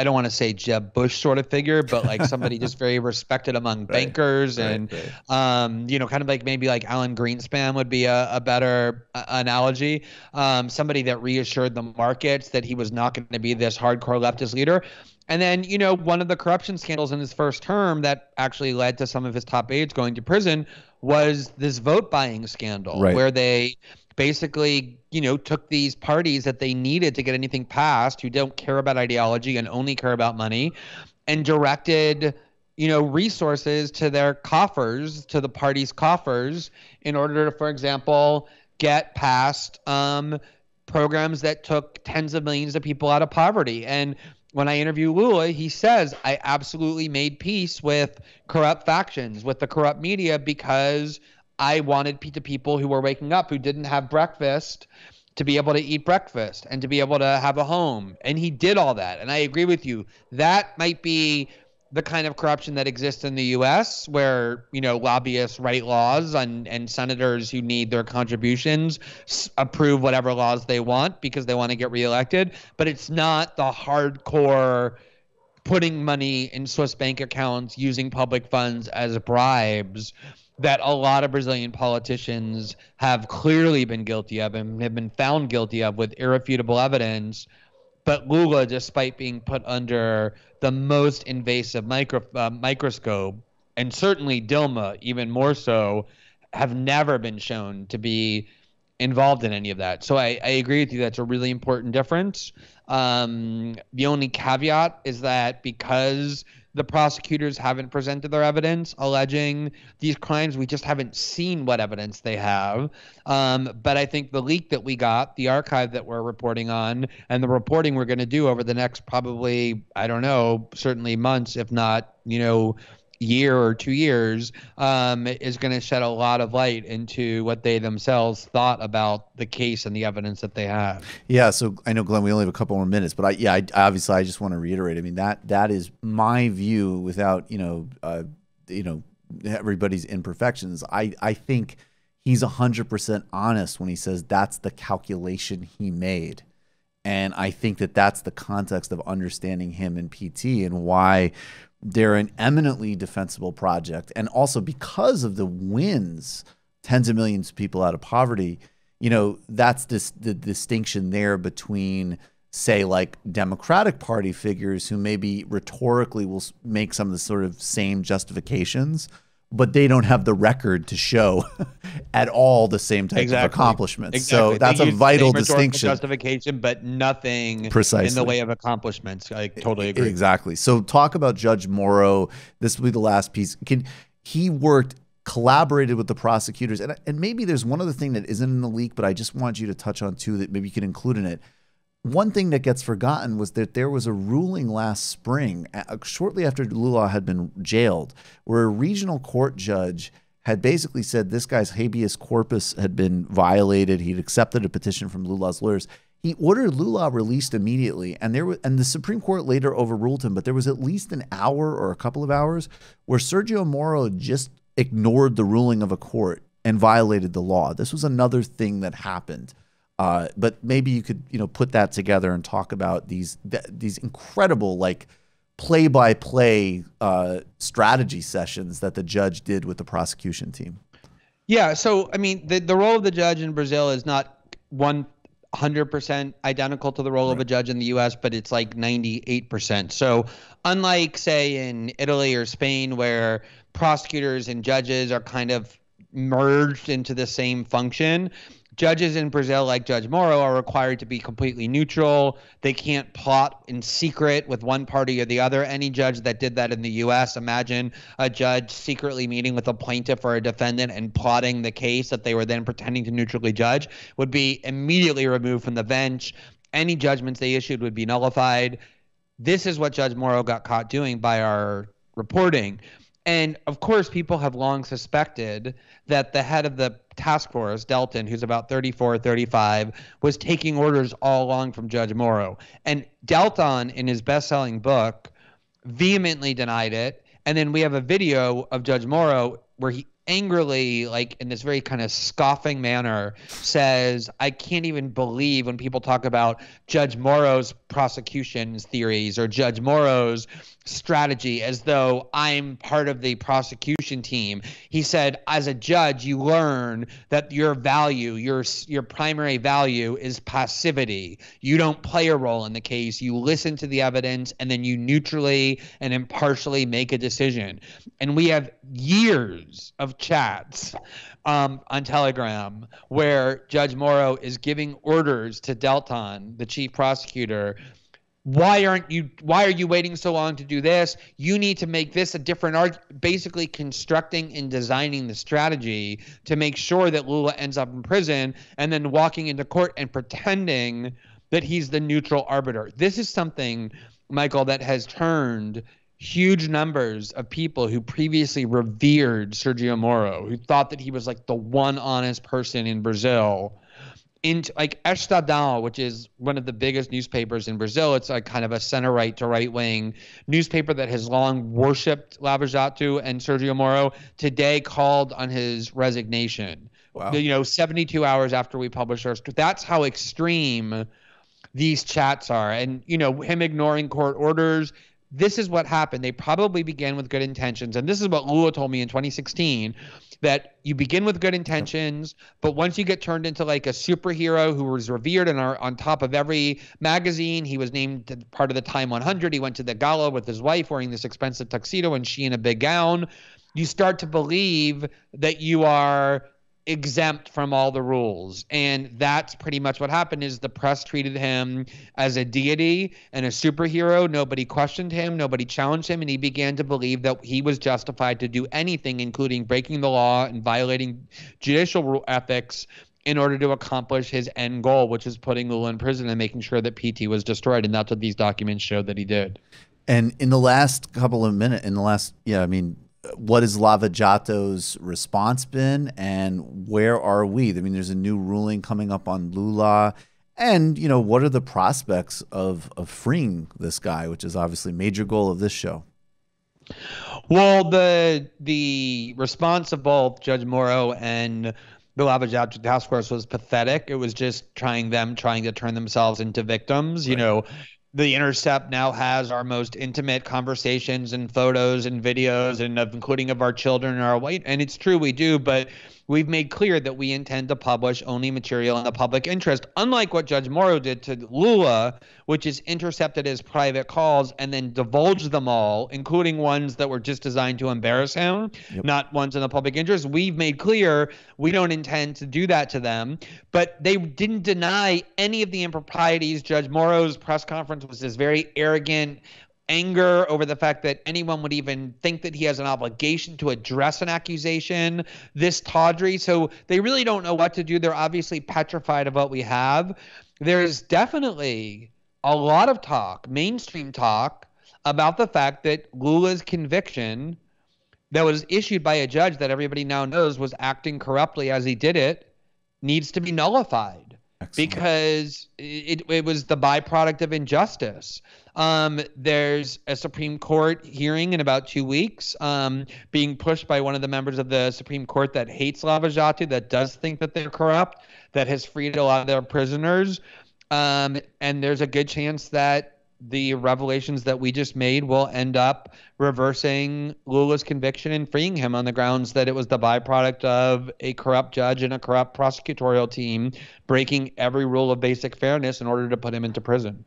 don't want to say Jeb Bush sort of figure, but like somebody just very respected among bankers and, kind of like maybe like Alan Greenspan would be a better analogy. Somebody that reassured the markets that he was not going to be this hardcore leftist leader. And then, one of the corruption scandals in his first term that actually led to some of his top aides going to prison was this vote buying scandal, where they basically, took these parties that they needed to get anything passed, who don't care about ideology and only care about money, and directed, resources to their coffers, to the party's coffers, in order to, for example, get past programs that took tens of millions of people out of poverty. And when I interview Lula, he says, I absolutely made peace with corrupt factions, with the corrupt media, because I wanted the people who were waking up, who didn't have breakfast, to be able to eat breakfast and to be able to have a home. And he did all that. And I agree with you. That might be the kind of corruption that exists in the U.S., where, lobbyists write laws and senators who need their contributions approve whatever laws they want because they want to get reelected. But it's not the hardcore putting money in Swiss bank accounts, using public funds as bribes that a lot of Brazilian politicians have clearly been guilty of and have been found guilty of with irrefutable evidence. But Lula, despite being put under the most invasive microscope, and certainly Dilma even more so, have never been shown to be involved in any of that. So I agree with you. That's a really important difference. The only caveat is that because the prosecutors haven't presented their evidence alleging these crimes, we just haven't seen what evidence they have. But I think the leak that we got, the archive that we're reporting on, and the reporting we're going to do over the next probably, I don't know, certainly months, if not, year or 2 years, is going to shed a lot of light into what they themselves thought about the case and the evidence that they have. Yeah. So I know, Glenn, we only have a couple more minutes, but I obviously I just want to reiterate. I mean, that is my view without, everybody's imperfections. I think he's 100% honest when he says that's the calculation he made. And I think that that's the context of understanding him and PT and why they're an eminently defensible project. And also because of the wins, tens of millions of people out of poverty, that's the distinction there between, say, like Democratic Party figures who maybe rhetorically will make some of the sort of same justifications, but they don't have the record to show at all the same type of accomplishments. Exactly. So that's a vital distinction. Justification, but nothing Precisely. in the way of accomplishments. I totally agree. Exactly. So talk about Judge Morrow. This will be the last piece. He collaborated with the prosecutors. And maybe there's one other thing that isn't in the leak, but I just want you to touch on too, that maybe you could include in it. One thing that gets forgotten was that there was a ruling last spring, shortly after Lula had been jailed, where a regional court judge had basically said this guy's habeas corpus had been violated. He'd accepted a petition from Lula's lawyers. He ordered Lula released immediately, and the Supreme Court later overruled him, but there was at least an hour or a couple of hours where Sergio Moro just ignored the ruling of a court and violated the law. This was another thing that happened. But maybe you could, put that together and talk about these incredible, like, play-by-play strategy sessions that the judge did with the prosecution team. Yeah. So, I mean, the role of the judge in Brazil is not 100% identical to the role of a judge in the U.S., but it's like 98%. So unlike, say, in Italy or Spain, where prosecutors and judges are kind of merged into the same function, judges in Brazil, like Judge Moro, are required to be completely neutral. They can't plot in secret with one party or the other. Any judge that did that in the U.S., imagine a judge secretly meeting with a plaintiff or a defendant and plotting the case that they were then pretending to neutrally judge, would be immediately removed from the bench. Any judgments they issued would be nullified. This is what Judge Moro got caught doing by our reporting. And, of course, people have long suspected that the head of the task force, Delton, who's about 34, 35, was taking orders all along from Judge Moro. And Delton, in his best-selling book, vehemently denied it. And then we have a video of Judge Moro where he angrily, like in this very kind of scoffing manner, says, I can't even believe when people talk about Judge Moro's prosecution theories or Judge Moro's strategy as though I'm part of the prosecution team. He said, as a judge, you learn that your value, your primary value is passivity. You don't play a role in the case. You listen to the evidence and then you neutrally and impartially make a decision. And we have years of chats on Telegram where Judge Moro is giving orders to Delton, the chief prosecutor. Why are you waiting so long to do this? You need to make this a different argument, basically constructing and designing the strategy to make sure that Lula ends up in prison and then walking into court and pretending that he's the neutral arbiter. This is something, Michael, that has turned huge numbers of people who previously revered Sergio Moro, who thought that he was like the one honest person in Brazil, into like Estadão, which is one of the biggest newspapers in Brazil. It's like kind of a center-right to right-wing newspaper that has long worshipped Lava Jato and Sergio Moro, today called on his resignation. Wow. 72 hours after we published ours. That's how extreme these chats are. And, him ignoring court orders. This is what happened. They probably began with good intentions. And this is what Lula told me in 2016, that you begin with good intentions, but once you get turned into like a superhero who was revered and are on top of every magazine, he was named part of the Time 100. He went to the gala with his wife wearing this expensive tuxedo and she in a big gown. You start to believe that you are exempt from all the rules. And that's pretty much what happened. Is the press treated him as a deity and a superhero. Nobody questioned him. Nobody challenged him. And he began to believe that he was justified to do anything, including breaking the law and violating judicial ethics, in order to accomplish his end goal, which is putting Lula in prison and making sure that PT was destroyed. And that's what these documents showed that he did. And in the last couple of minutes, what has Lava Jato's response been, and where are we? I mean, there's a new ruling coming up on Lula, and what are the prospects of freeing this guy, which is obviously a major goal of this show? Well, the response of both Judge Moro and the Lava Jato task force was pathetic. It was just trying to turn themselves into victims. Right. The Intercept now has our most intimate conversations and photos and videos, and including of our children and our white. And it's true, we do. But we've made clear that we intend to publish only material in the public interest, unlike what Judge Morrow did to Lula, which is intercepted his private calls and then divulged them all, including ones that were just designed to embarrass him, not ones in the public interest. We've made clear we don't intend to do that to them, but they didn't deny any of the improprieties. Judge Morrow's press conference was this very arrogant anger over the fact that anyone would even think that he has an obligation to address an accusation this tawdry. So they really don't know what to do. They're obviously petrified of what we have. There's definitely a lot of talk, mainstream talk, about the fact that Lula's conviction that was issued by a judge that everybody now knows was acting corruptly as he did it needs to be nullified. Excellent. Because it was the byproduct of injustice. There's a Supreme Court hearing in about 2 weeks, being pushed by one of the members of the Supreme Court that hates Lava Jato, that does think that they're corrupt, that has freed a lot of their prisoners. And there's a good chance that the revelations that we just made will end up reversing Lula's conviction and freeing him on the grounds that it was the byproduct of a corrupt judge and a corrupt prosecutorial team breaking every rule of basic fairness in order to put him into prison.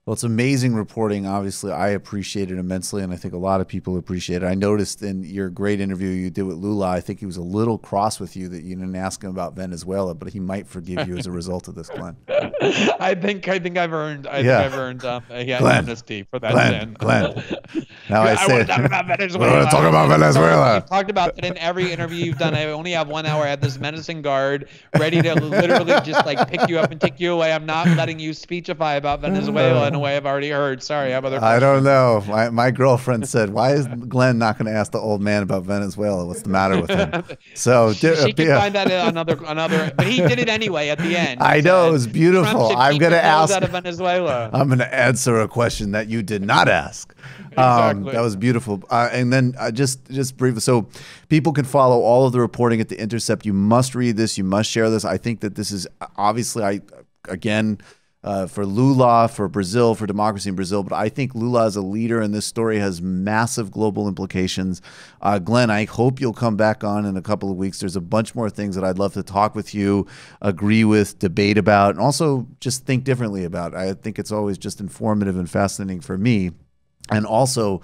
Well, it's amazing reporting. Obviously, I appreciate it immensely, and I think a lot of people appreciate it. I noticed in your great interview you did with Lula, I think he was a little cross with you that you didn't ask him about Venezuela, but he might forgive you as a result of this, Glenn. I think I've earned amnesty for that sin. Glenn. Now I want to talk about Venezuela. I want to talk about Venezuela. I've talked about it in every interview you've done. I only have 1 hour. I have this menacing guard ready to literally just like pick you up and take you away. I'm not letting you speechify about Venezuela in a way I've already heard. Sorry, I have other questions. I don't know. My girlfriend said, "Why is Glenn not going to ask the old man about Venezuela? What's the matter with him?" So she can find that another. But he did it anyway at the end. I know, it was beautiful. I'm going to ask. Out of Venezuela. I'm going to answer a question that you did not ask. Exactly. That was beautiful. And then just briefly, so people can follow all of the reporting at The Intercept. You must read this. You must share this. I think that this is obviously, for Lula, for Brazil, for democracy in Brazil, but I think Lula as a leader in this story has massive global implications. Glenn, I hope you'll come back on in a couple of weeks. There's a bunch more things that I'd love to talk with you, agree with, debate about, and also just think differently about. I think it's always just informative and fascinating for me. And also,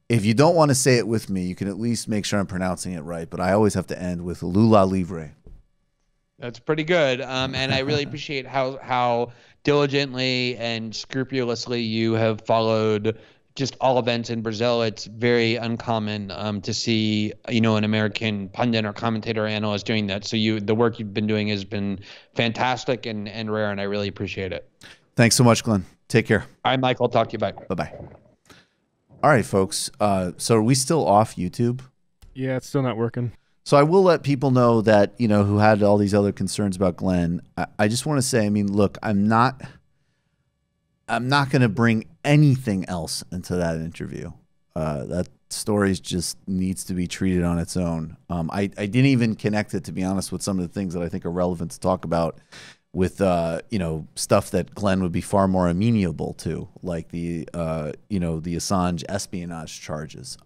if you don't want to say it with me, you can at least make sure I'm pronouncing it right. But I always have to end with Lula Livre. That's pretty good. And I really appreciate how diligently and scrupulously you have followed just all events in Brazil. It's very uncommon to see, an American pundit or commentator or analyst doing that. So the work you've been doing has been fantastic and rare, and I really appreciate it. Thanks so much, Glenn. Take care. All right, Mike. I'll talk to you. Bye. Bye-bye. All right, folks. So are we still off YouTube? Yeah, it's still not working. So I will let people know that, who had all these other concerns about Glenn. I just want to say, look, I'm not going to bring anything else into that interview. That story just needs to be treated on its own. I didn't even connect it, to be honest, with some of the things that I think are relevant to talk about with, stuff that Glenn would be far more amenable to, like the Assange espionage charges.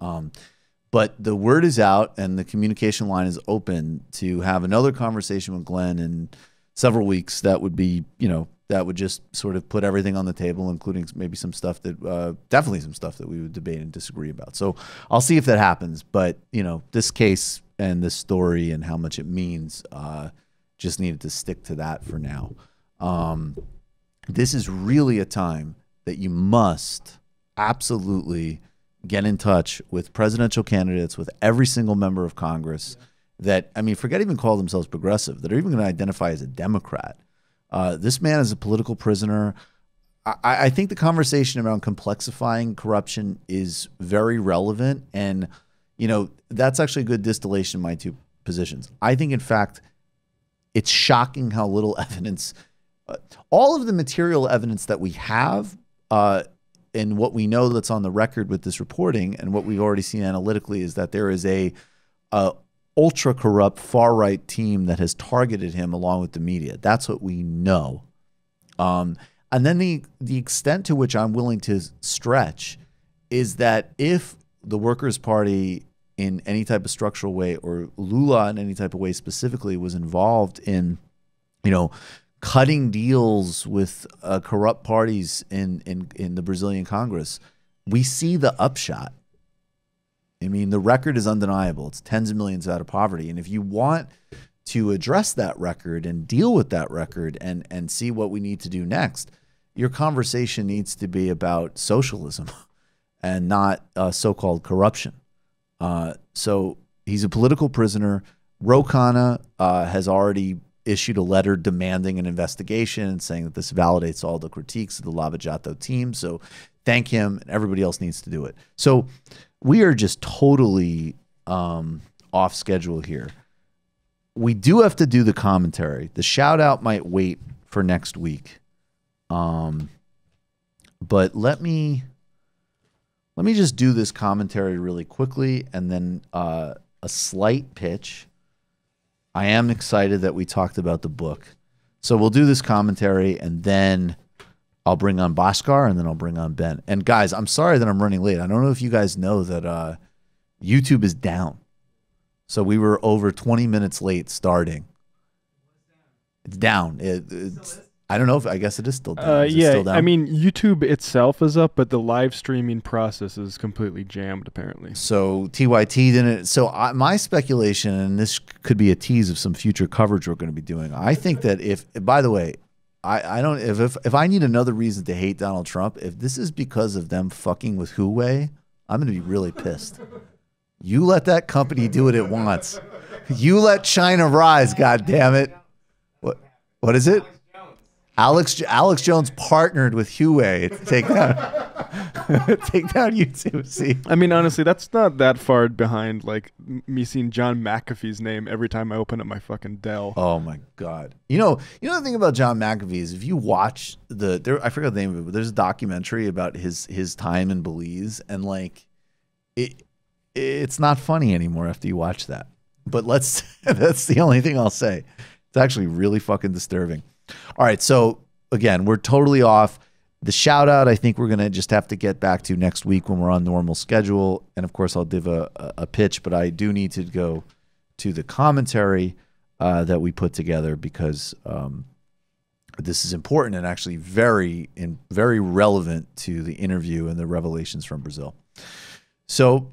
But the word is out and the communication line is open to have another conversation with Glenn in several weeks. That would be, that would just sort of put everything on the table, including maybe some stuff that, definitely some stuff that we would debate and disagree about. So I'll see if that happens. But, this case and this story and how much it means, just needed to stick to that for now. This is really a time that you must absolutely get in touch with presidential candidates, with every single member of Congress that, forget even call themselves progressive, that are even going to identify as a Democrat. This man is a political prisoner. I think the conversation around complexifying corruption is very relevant. And, that's actually a good distillation of my two positions. I think, in fact, it's shocking how little evidence, all of the material evidence that we have, and what we know that's on the record with this reporting and what we've already seen analytically is that there is a ultra corrupt far right team that has targeted him along with the media. That's what we know. And then the extent to which I'm willing to stretch is that if the Workers' Party in any type of structural way, or Lula in any type of way specifically, was involved in, cutting deals with corrupt parties in the Brazilian Congress, we see the upshot. I mean, the record is undeniable. It's tens of millions out of poverty. And if you want to address that record and deal with that record and see what we need to do next, your conversation needs to be about socialism and not so-called corruption. So he's a political prisoner. Ro Khanna has already issued a letter demanding an investigation and saying that this validates all the critiques of the Lava Jato team. So thank him, and everybody else needs to do it. So we are just totally off schedule here. We do have to do the commentary. The shout out might wait for next week. But let me just do this commentary really quickly, and then a slight pitch. I am excited that we talked about the book. So we'll do this commentary, and then I'll bring on Bhaskar, and then I'll bring on Ben. And guys, I'm sorry that I'm running late. I don't know if you guys know that YouTube is down. So we were over 20 minutes late starting. It's down. It's I don't know if I guess it is still down. Is it still down? I mean, YouTube itself is up, but the live streaming process is completely jammed apparently. So TYT didn't. So my speculation, and this could be a tease of some future coverage we're going to be doing. I think that by the way, I don't. If I need another reason to hate Donald Trump, if this is because of them fucking with Huawei, I'm going to be really pissed. You let that company do what it wants. You let China rise. God damn it. What is it? Alex Jones partnered with Huawei to take down YouTube. See, I mean, honestly, that's not that far behind like me seeing John McAfee's name every time I open up my fucking Dell. Oh my God! You know the thing about John McAfee is if you watch I forgot the name of it, but there's a documentary about his time in Belize, and like it's not funny anymore after you watch that. But that's the only thing I'll say. It's actually really fucking disturbing. All right, so again, we're totally off. The shout out, I think we're going to just have to get back to next week when we're on normal schedule. And of course, I'll give a pitch, but I do need to go to the commentary that we put together because this is important and actually very relevant to the interview and the revelations from Brazil. So,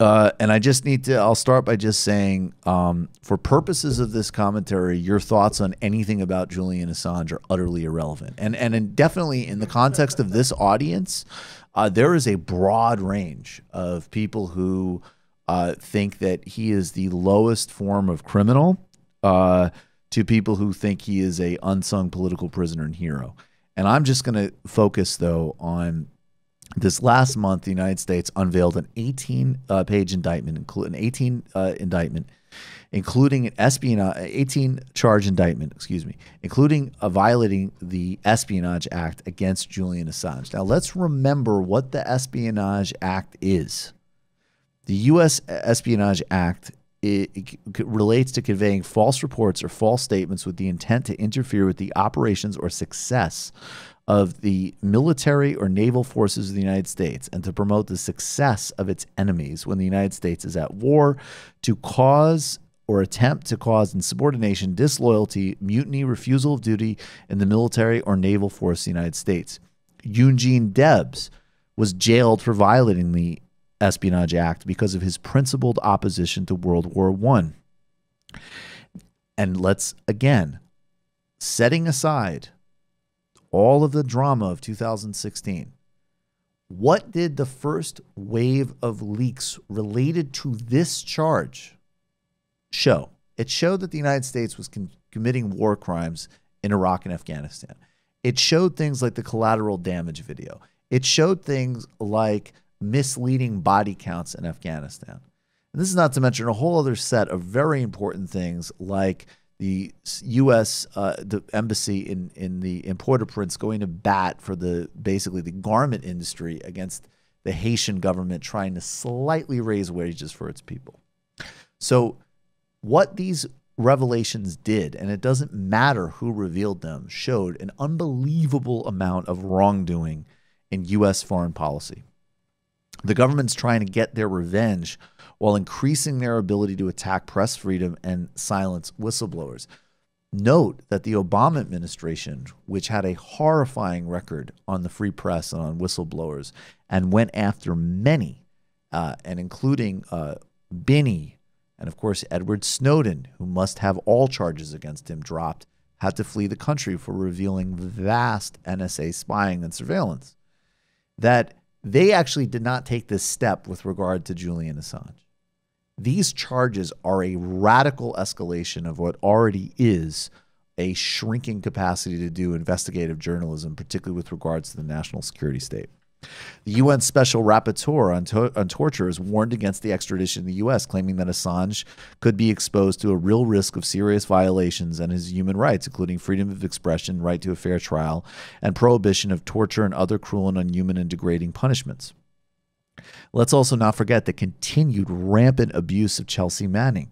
and I just need to, I'll start by just saying, for purposes of this commentary, your thoughts on anything about Julian Assange are utterly irrelevant. And definitely in the context of this audience, there is a broad range of people who think that he is the lowest form of criminal to people who think he is a unsung political prisoner and hero. And I'm just going to focus, though, on this last month. The United States unveiled an 18-page indictment, including an espionage, 18-charge indictment, including violating the Espionage Act against Julian Assange. Now, let's remember what the Espionage Act is. The U.S. Espionage Act it relates to conveying false reports or false statements with the intent to interfere with the operations or success of the military or naval forces of the United States and to promote the success of its enemies when the United States is at war, to cause or attempt to cause insubordination, disloyalty, mutiny, refusal of duty in the military or naval force of the United States. Eugene Debs was jailed for violating the Espionage Act because of his principled opposition to World War I. And let's, again, setting aside all of the drama of 2016, what did the first wave of leaks related to this charge show? It showed that the United States was committing war crimes in Iraq and Afghanistan. It showed things like the collateral damage video. It showed things like misleading body counts in Afghanistan. And this is not to mention a whole other set of very important things like the U.S. The embassy in Port-au-Prince going to bat for basically the garment industry against the Haitian government trying to slightly raise wages for its people. So what these revelations did, and it doesn't matter who revealed them, showed an unbelievable amount of wrongdoing in U.S. foreign policy. The government's trying to get their revenge while increasing their ability to attack press freedom and silence whistleblowers. Note that the Obama administration, which had a horrifying record on the free press and on whistleblowers, and went after many, and including Binney, and of course Edward Snowden, who must have all charges against him dropped, had to flee the country for revealing vast NSA spying and surveillance, that they actually did not take this step with regard to Julian Assange. These charges are a radical escalation of what already is a shrinking capacity to do investigative journalism, particularly with regards to the national security state. The UN Special Rapporteur on Torture has warned against the extradition in the U.S., claiming that Assange could be exposed to a real risk of serious violations and his human rights, including freedom of expression, right to a fair trial, and prohibition of torture and other cruel and inhuman and degrading punishments. Let's also not forget the continued rampant abuse of Chelsea Manning.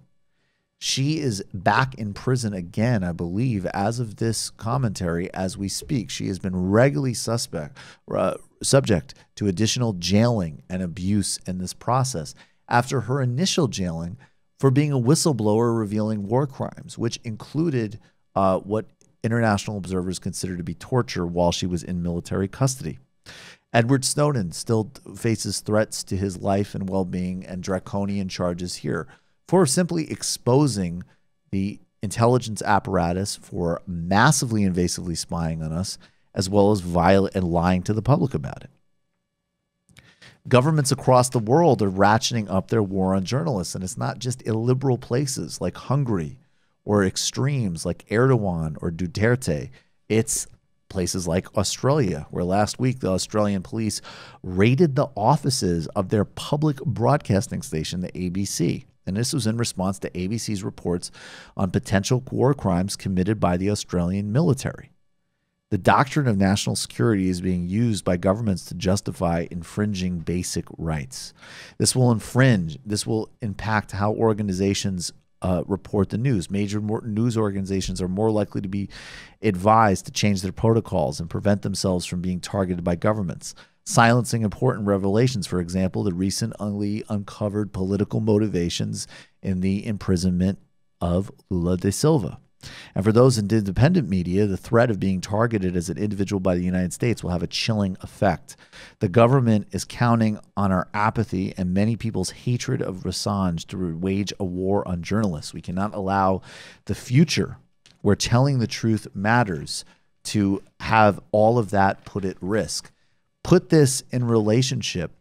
She is back in prison again, I believe, as of this commentary as we speak. She has been regularly subject to additional jailing and abuse in this process after her initial jailing for being a whistleblower revealing war crimes, which included what international observers consider to be torture while she was in military custody. Edward Snowden still faces threats to his life and well-being and draconian charges here for simply exposing the intelligence apparatus for massively invasively spying on us, as well as violent and lying to the public about it. Governments across the world are ratcheting up their war on journalists, and it's not just illiberal places like Hungary or extremes like Erdogan or Duterte. It's places like Australia, where last week the Australian police raided the offices of their public broadcasting station, the ABC. And this was in response to ABC's reports on potential war crimes committed by the Australian military. The doctrine of national security is being used by governments to justify infringing basic rights. This will impact how organizations report the news. Major news organizations are more likely to be advised to change their protocols and prevent themselves from being targeted by governments. Silencing important revelations, for example, the recently uncovered political motivations in the imprisonment of Lula da Silva. And for those in independent media, the threat of being targeted as an individual by the United States will have a chilling effect. The government is counting on our apathy and many people's hatred of Assange to wage a war on journalists. We cannot allow the future where telling the truth matters to have all of that put at risk. Put this in relationship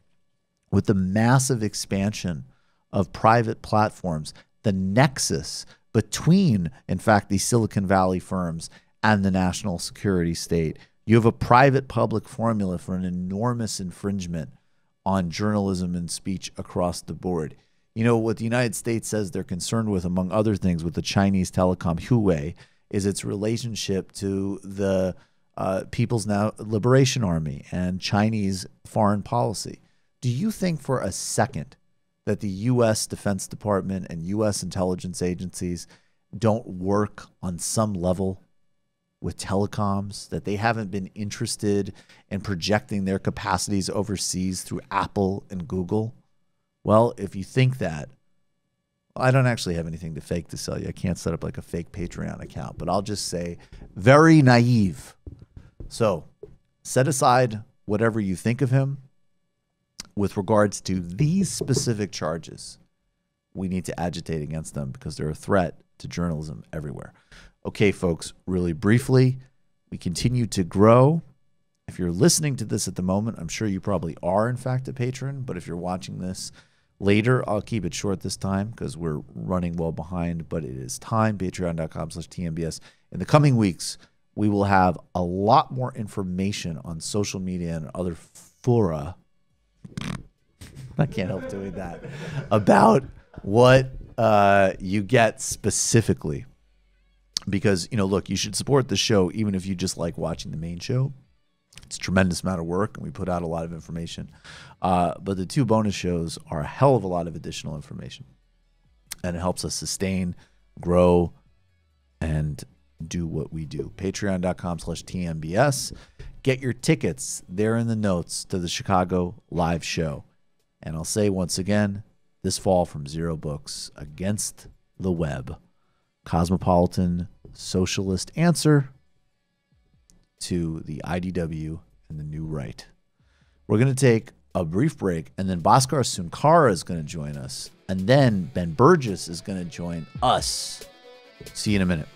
with the massive expansion of private platforms, the nexus between, in fact, these Silicon Valley firms and the national security state. You have a private-public formula for an enormous infringement on journalism and speech across the board. You know, what the United States says they're concerned with, among other things, with the Chinese telecom Huawei, is its relationship to the People's Liberation Army and Chinese foreign policy. Do you think for a second that the U.S. Defense Department and U.S. intelligence agencies don't work on some level with telecoms, that they haven't been interested in projecting their capacities overseas through Apple and Google? Well, if you think that, I don't actually have anything to fake to sell you. I can't set up like a fake Patreon account, but I'll just say very naive. So set aside whatever you think of him. With regards to these specific charges, we need to agitate against them because they're a threat to journalism everywhere. Okay, folks, really briefly, we continue to grow. If you're listening to this at the moment, I'm sure you probably are, in fact, a patron. But if you're watching this later, I'll keep it short this time because we're running well behind. But it is time, patreon.com/TMBS. In the coming weeks, we will have a lot more information on social media and other fora. I can't help doing that. About what you get specifically. Because, you know, look, you should support the show even if you just like watching the main show. It's a tremendous amount of work, and we put out a lot of information. But the two bonus shows are a hell of a lot of additional information. And it helps us sustain, grow, and do what we do. Patreon.com/TMBS. Get your tickets. They're in the notes to the Chicago live show. And I'll say once again, this fall from Zero Books, Against the Web, cosmopolitan socialist answer to the IDW and the New Right. We're going to take a brief break, and then Bhaskar Sunkara is going to join us, and then Ben Burgis is going to join us. See you in a minute.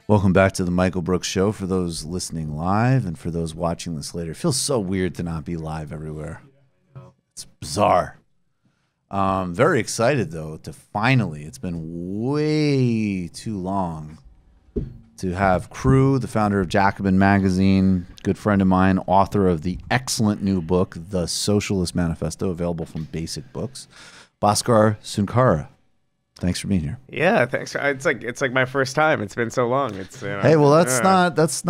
Welcome back to the Michael Brooks Show for those listening live and for those watching this later. It feels so weird to not be live everywhere. It's bizarre. Very excited, though, to finally, it's been way too long, to have Crew, the founder of Jacobin Magazine, good friend of mine, author of the excellent new book, The Socialist Manifesto, available from Basic Books, Bhaskar Sunkara. Thanks for being here. Yeah, thanks. It's like my first time. It's been so long. It's hey, well, that's not it's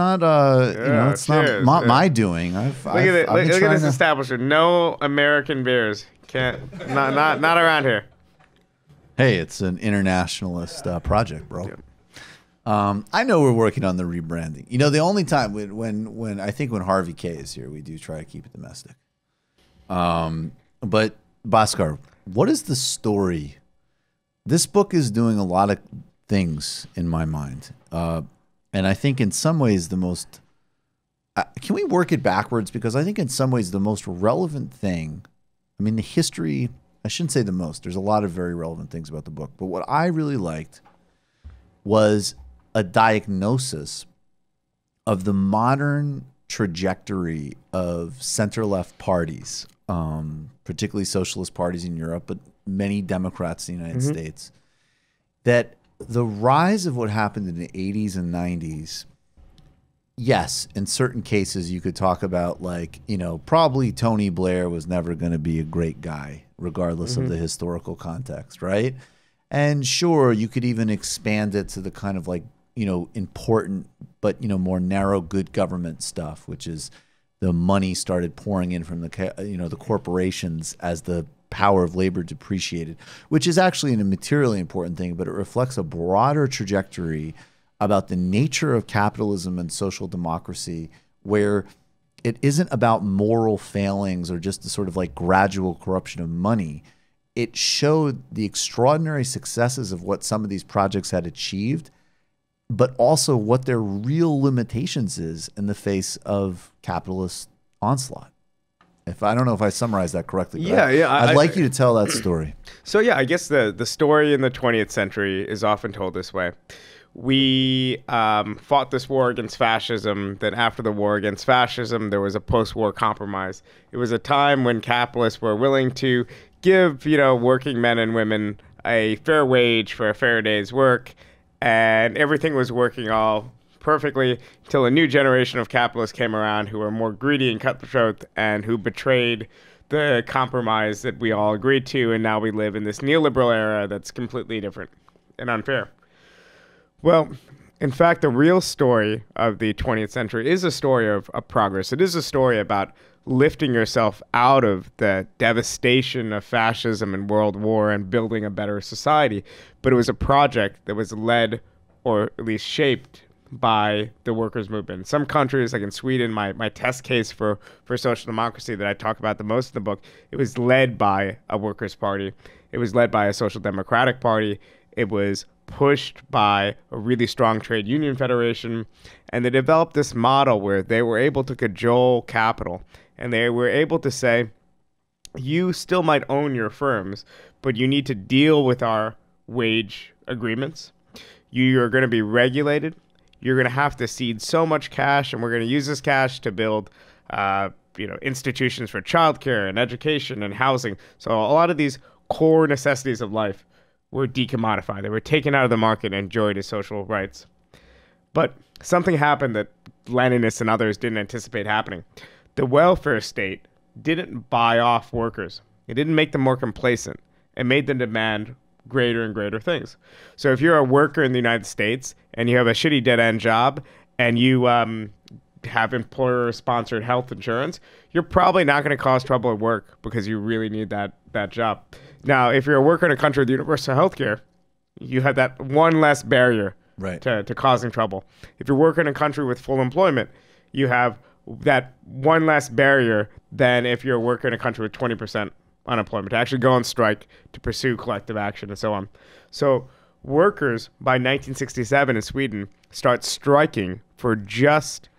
cheers. not my doing. Look at this establishment. No American beers. Not around here. Hey, it's an internationalist project, bro. Yeah. I know we're working on the rebranding. You know, the only time when I think when Harvey K is here, we do try to keep it domestic. But Bhaskar, what is the story? This book is doing a lot of things in my mind. And I think in some ways the most... can we work it backwards? Because I think in some ways the most relevant thing... I mean, the history... I shouldn't say the most. There's a lot of very relevant things about the book. But what I really liked was a diagnosis of the modern trajectory of center-left parties, particularly socialist parties in Europe, but many Democrats in the United States, that the rise of what happened in the 80s and 90s, yes, in certain cases you could talk about, like, you know, probably Tony Blair was never going to be a great guy, regardless of the historical context, right? And sure, you could even expand it to the kind of, like, you know, important but, you know, more narrow good government stuff, which is the money started pouring in from the, you know, the corporations as the power of labor depreciated, which is actually a materially important thing, but it reflects a broader trajectory about the nature of capitalism and social democracy, where it isn't about moral failings or just the sort of like gradual corruption of money. It showed the extraordinary successes of what some of these projects had achieved, but also what their real limitations is in the face of capitalist onslaught. I don't know if I summarized that correctly. But I'd like you to tell that story. So yeah, I guess the story in the 20th century is often told this way. We fought this war against fascism. Then after the war against fascism, there was a post-war compromise. It was a time when capitalists were willing to give, you know, working men and women a fair wage for a fair day's work, and everything was working all perfectly until a new generation of capitalists came around who were more greedy and cutthroat and who betrayed the compromise that we all agreed to, and now we live in this neoliberal era that's completely different and unfair. Well, in fact, the real story of the 20th century is a story of progress. It is a story about lifting yourself out of the devastation of fascism and World War and building a better society. But it was a project that was led, or at least shaped, by the workers' movement. In some countries, like in Sweden, my test case for social democracy that I talk about the most in the book, it was led by a workers' party. It was led by a social democratic party. It was pushed by a really strong trade union federation. And they developed this model where they were able to cajole capital. And they were able to say, you still might own your firms, but you need to deal with our wage agreements. You're going to be regulated. You're going to have to cede so much cash, and we're going to use this cash to build, institutions for childcare and education and housing. So a lot of these core necessities of life were decommodified. They were taken out of the market and enjoyed as social rights. But something happened that Leninists and others didn't anticipate happening. The welfare state didn't buy off workers. It didn't make them more complacent. It made them demand greater and greater things. So if you're a worker in the United States and you have a shitty dead-end job and you have employer-sponsored health insurance, you're probably not going to cause trouble at work because you really need that job. Now, if you're a worker in a country with universal health care, you have that one less barrier to causing trouble. If you're working in a country with full employment, you have that one less barrier than if you're working in a country with 20% unemployment, to actually go on strike, to pursue collective action, and so on. So workers, by 1967 in Sweden, start striking for just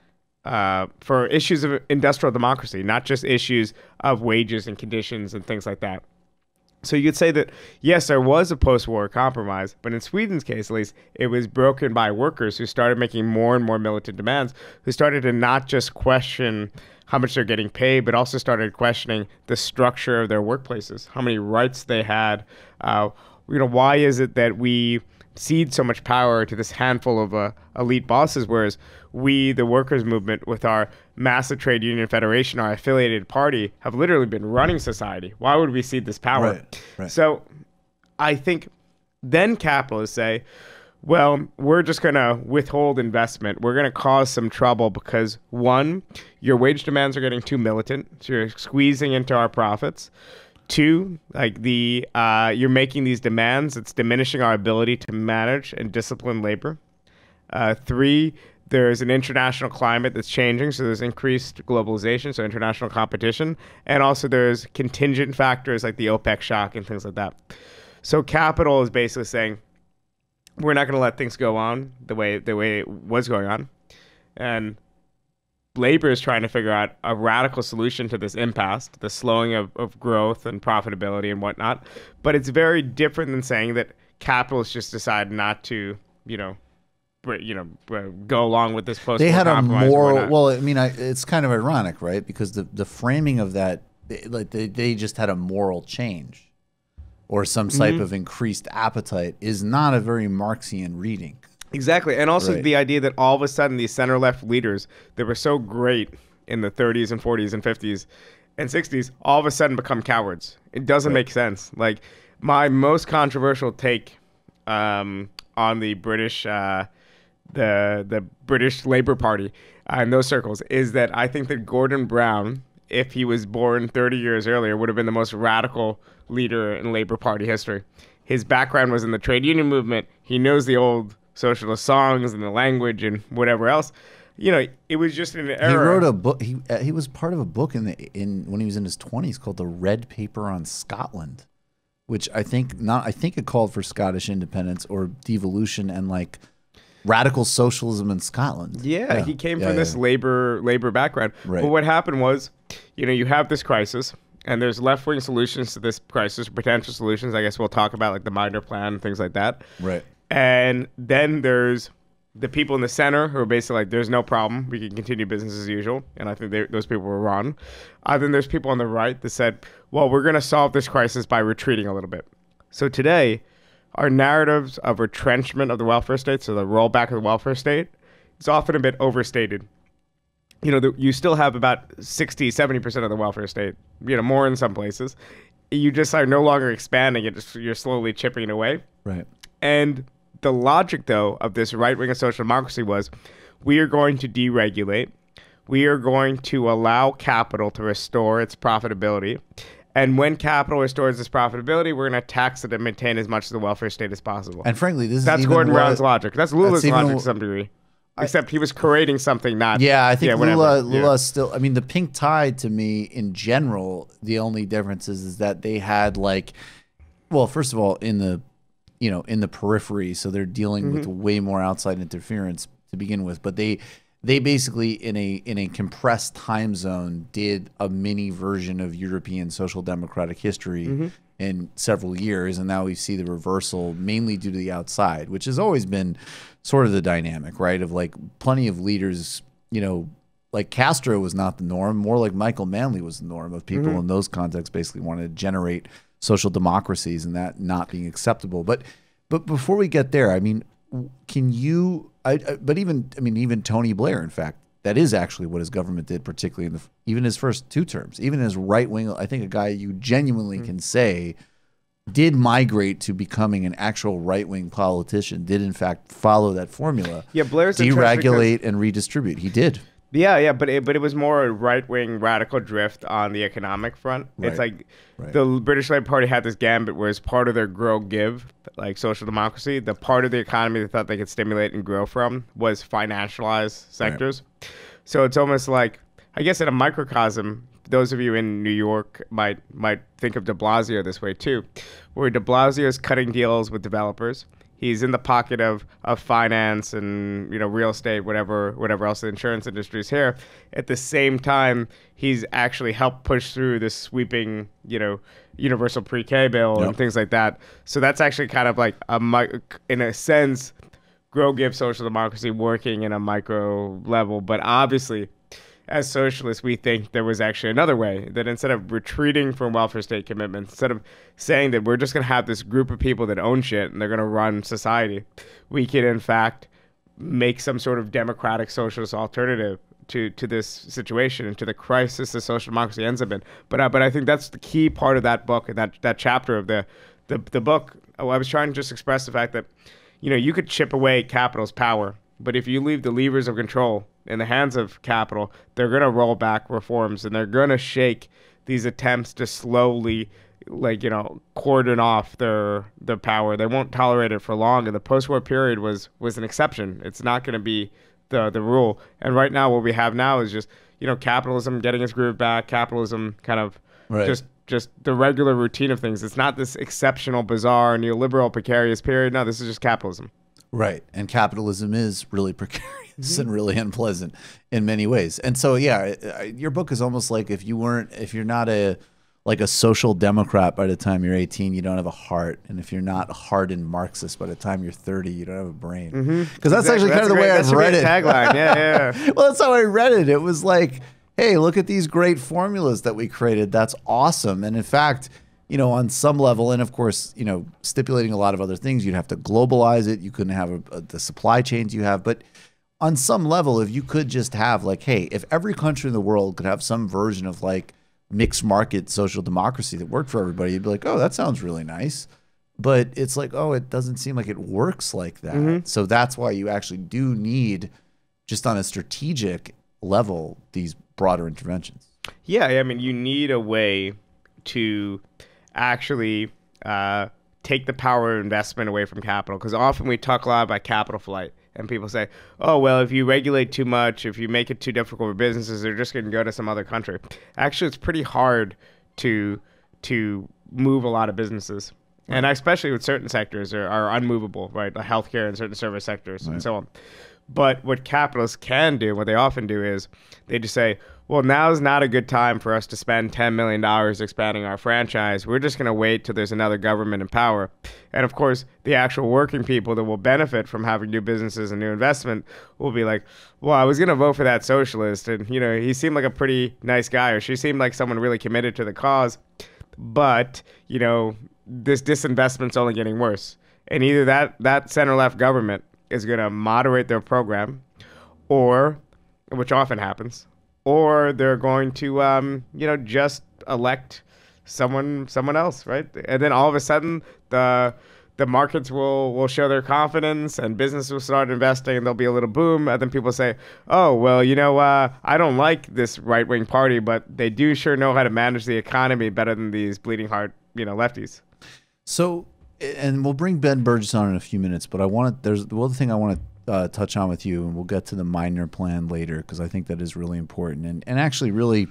for issues of industrial democracy, not just issues of wages and conditions and things like that. So you could say that, yes, there was a post-war compromise, but in Sweden's case, at least, it was broken by workers who started making more and more militant demands, who started to not just question how much they're getting paid, but also started questioning the structure of their workplaces, how many rights they had. Why is it that we cede so much power to this handful of elite bosses, whereas we, the workers' movement, with our massive trade union federation, our affiliated party, have literally been running society. Why would we cede this power? Right. So I think then capitalists say, well, we're just going to withhold investment. We're going to cause some trouble because, one, your wage demands are getting too militant, so you're squeezing into our profits. Two, you're making these demands, it's diminishing our ability to manage and discipline labor. Three, there's an international climate that's changing, so there's increased globalization, so international competition, and also there's contingent factors like the OPEC shock and things like that. So capital is basically saying, we're not going to let things go on the way it was going on, and labor is trying to figure out a radical solution to this impasse, the slowing of growth and profitability and whatnot. But it's very different than saying that capitalists just decide not to, go along with this post-war They had a compromise moral. Well, I mean, it's kind of ironic, right? Because the framing of that, they just had a moral change, or some type of increased appetite, is not a very Marxian reading. Exactly. And also the idea that all of a sudden these center-left leaders that were so great in the 30s and 40s and 50s and 60s all of a sudden become cowards. It doesn't make sense. Like, my most controversial take on the British the British Labour Party in those circles is that I think that Gordon Brown, if he was born 30 years earlier, would have been the most radical leader in Labour Party history. His background was in the trade union movement. He knows the old socialist songs and the language and whatever else. It was just an era. He wrote a book. He was part of a book when he was in his 20s called The Red Paper on Scotland, which I think it called for Scottish independence or devolution and radical socialism in Scotland. Yeah, he came from this labor background. Right. But what happened was, you have this crisis, and there's left-wing solutions to this crisis, potential solutions. I guess we'll talk about like the Meidner Plan and things like that. Right. And then there's the people in the center who are basically like, there's no problem. We can continue business as usual. And I think those people were wrong. Then there's people on the right that said, well, we're going to solve this crisis by retreating a little bit. So today, our narratives of retrenchment of the welfare state, so the rollback of the welfare state, is often a bit overstated. You still have about 60, 70% of the welfare state, more in some places. You just are no longer expanding it. You're slowly chipping it away. Right. And the logic, though, of this right wing of social democracy was, we are going to deregulate. We are going to allow capital to restore its profitability. And when capital restores its profitability, we're going to tax it and maintain as much of the welfare state as possible. And frankly, that's Gordon Brown's logic. That's Lula's logic to some degree. Except he was creating something not... Yeah, I think Lula still... I mean, the pink tide, to me, in general, the only difference is that they had first of all, in the periphery, so they're dealing with way more outside interference to begin with, but they basically in a compressed time zone did a mini version of European social democratic history in several years, and now we see the reversal mainly due to the outside, which has always been sort of the dynamic, right? Of plenty of leaders, Castro was not the norm, more like Michael Manley was the norm of people in those contexts basically wanted to generate social democracies and that not being acceptable. But before we get there, I mean, can you? Even Tony Blair, in fact, that is actually what his government did, particularly in even his first two terms, even his right wing. I think a guy you genuinely can say did migrate to becoming an actual right wing politician. Did in fact follow that formula. Yeah, Blair's deregulate and redistribute. He did. Yeah, but it was more a right-wing radical drift on the economic front. It's the British Labour Party had this gambit where as part of their grow-give, like social democracy, the part of the economy they thought they could stimulate and grow from was financialized sectors. Right. So it's almost like, I guess in a microcosm, those of you in New York might think of de Blasio this way too, where de Blasio is cutting deals with developers. He's in the pocket of finance and, real estate, whatever else the insurance industry is here. At the same time, he's actually helped push through this sweeping, universal pre-K bill and things like that. So that's actually kind of like in a sense, give social democracy working in a micro level. But obviously, as socialists, we think there was actually another way, that instead of retreating from welfare state commitments, instead of saying that we're just going to have this group of people that own shit and they're going to run society, we could in fact make some sort of democratic socialist alternative to this situation and to the crisis that social democracy ends up in. But I think that's the key part of that book and that chapter of the book. I was trying to just express the fact that, you could chip away capital's power, but if you leave the levers of control in the hands of capital, they're going to roll back reforms and they're going to shake these attempts to slowly, cordon off their power. They won't tolerate it for long. And the post-war period was an exception. It's not going to be the rule. And right now, what we have now is just, capitalism getting its groove back, capitalism kind of just the regular routine of things. It's not this exceptional, bizarre, neoliberal, precarious period. No, this is just capitalism. Right. And capitalism is really precarious and really unpleasant in many ways. And so, your book is almost like if you're not a social democrat by the time you're 18, you don't have a heart. And if you're not a hardened Marxist by the time you're 30, you don't have a brain. Because that's actually kind of the way I've read it. Tagline. Yeah. Well, that's how I read it. It was like, hey, look at these great formulas that we created. That's awesome. And in fact, on some level, and of course, stipulating a lot of other things, you'd have to globalize it. You couldn't have the supply chains you have. But on some level, if you could just have hey, if every country in the world could have some version of mixed market social democracy that worked for everybody, you'd be like, oh, that sounds really nice. But it's like, oh, it doesn't seem like it works like that. So that's why you actually do need, just on a strategic level, these broader interventions. Yeah, I mean, you need a way to actually take the power of investment away from capital, because often we talk a lot about capital flight, and people say, oh, well, if you regulate too much, if you make it too difficult for businesses, they're just going to go to some other country. Actually, it's pretty hard to move a lot of businesses, and especially with certain sectors are unmovable, right? Like healthcare and certain service sectors and so on. But what capitalists can do, what they often do, is they just say, well, now's not a good time for us to spend $10 million expanding our franchise. We're just going to wait till there's another government in power. And of course, the actual working people that will benefit from having new businesses and new investment will be like, well, I was going to vote for that socialist. And, he seemed like a pretty nice guy, or she seemed like someone really committed to the cause. But, this disinvestment's only getting worse. And either that center-left government is going to moderate their program, or, which often happens, or they're going to, just elect someone else, right? And then all of a sudden, the markets will show their confidence, and business will start investing, and there'll be a little boom. And then people say, oh, well, I don't like this right-wing party, but they do sure know how to manage the economy better than these bleeding heart, lefties. So, and we'll bring Ben Burgis on in a few minutes, but there's the other thing I want to touch on with you, and we'll get to the Meidner Plan later, because I think that is really important. And actually, really,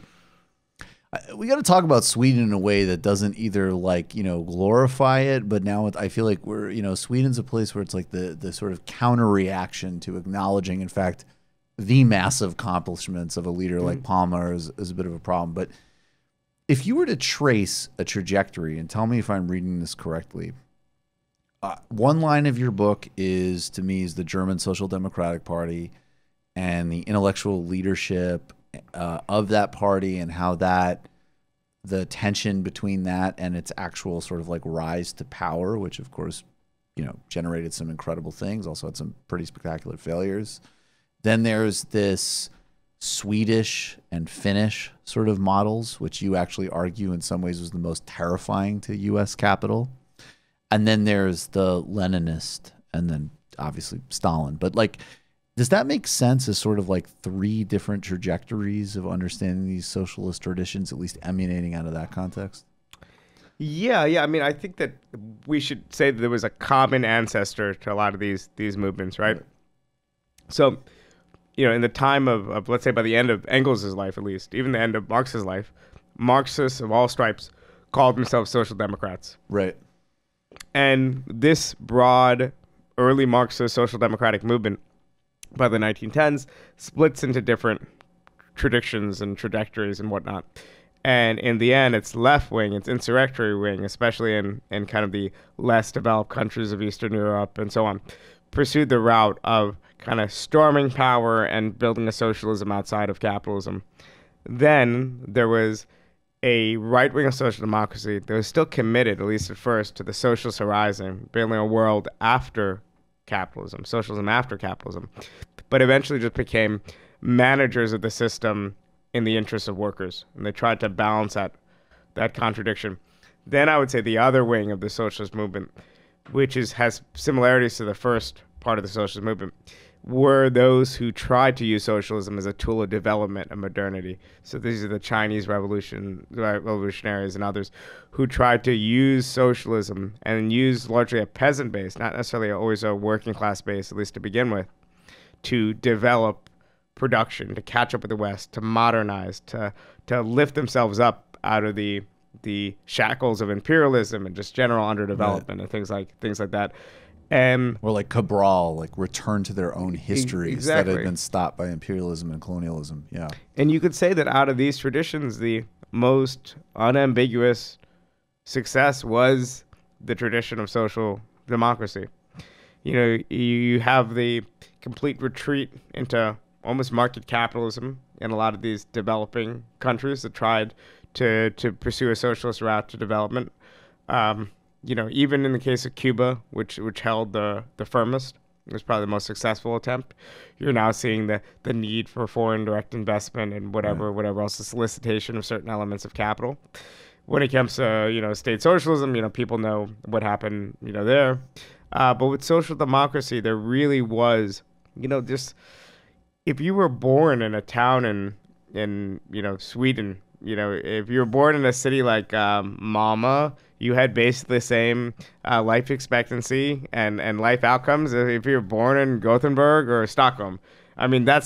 we got to talk about Sweden in a way that doesn't either glorify it, but now I feel like Sweden's a place where it's like the sort of counter reaction to acknowledging, in fact, the massive accomplishments of a leader like Palmer is a bit of a problem. But if you were to trace a trajectory, and tell me if I'm reading this correctly, one line of your book is the German Social Democratic Party and the intellectual leadership of that party, and how the tension between that and its actual sort of rise to power, which of course, generated some incredible things, also had some pretty spectacular failures. Then there's this Swedish and Finnish sort of models, which you actually argue in some ways was the most terrifying to U.S. capital. And then there's the Leninist, and then obviously Stalin. But does that make sense as sort of three different trajectories of understanding these socialist traditions, at least emanating out of that context? Yeah. I mean, I think that we should say that there was a common ancestor to a lot of these movements, right? So, in the time of, let's say by the end of Engels' life, at least, even the end of Marx's life, Marxists of all stripes called themselves social democrats. Right. And this broad early Marxist social democratic movement by the 1910s splits into different traditions and trajectories and whatnot. And in the end, its left wing, its insurrectory wing, especially in kind of the less developed countries of Eastern Europe and so on, pursued the route of kind of storming power and building a socialism outside of capitalism. Then there was a right wing of social democracy that was still committed, at least at first, to the socialist horizon, building a world after capitalism, socialism after capitalism, but eventually just became managers of the system in the interests of workers, and they tried to balance that contradiction. Then I would say the other wing of the socialist movement, which has similarities to the first part of the socialist movement, were those who tried to use socialism as a tool of development and modernity. So these are the Chinese revolutionaries and others who tried to use socialism and use largely a peasant base, not necessarily always a working class base, at least to begin with, to develop production, to catch up with the West, to modernize, to lift themselves up out of the shackles of imperialism and just general underdevelopment and things like that. Or like Cabral, like return to their own histories that had been stopped by imperialism and colonialism. Yeah. And you could say that out of these traditions, the most unambiguous success was the tradition of social democracy. You know, you have the complete retreat into almost market capitalism in a lot of these developing countries that tried to pursue a socialist route to development. You know, even in the case of Cuba, which held the firmest, it was probably the most successful attempt. You're now seeing the need for foreign direct investment and whatever else, the solicitation of certain elements of capital. When it comes to, state socialism, people know what happened, there. But with social democracy, there really was, just if you were born in a town in Sweden, if you were born in a city like Malmö, you had basically the same life expectancy and life outcomes if you were born in Gothenburg or Stockholm. I mean, that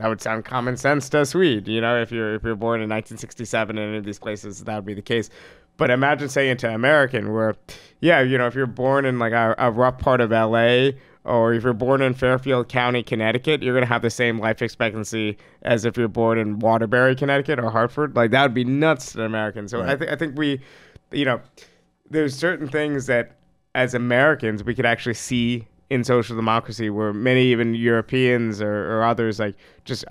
would sound common sense to a Swede. If you're born in 1967 in any of these places, that would be the case. But imagine saying it to an American where, if you're born in like a rough part of LA, or if you're born in Fairfield County, Connecticut, you're going to have the same life expectancy as if you're born in Waterbury, Connecticut, or Hartford. Like, that would be nuts to an American. So right. I think we, there's certain things that as Americans we could actually see in social democracy where many even Europeans or others I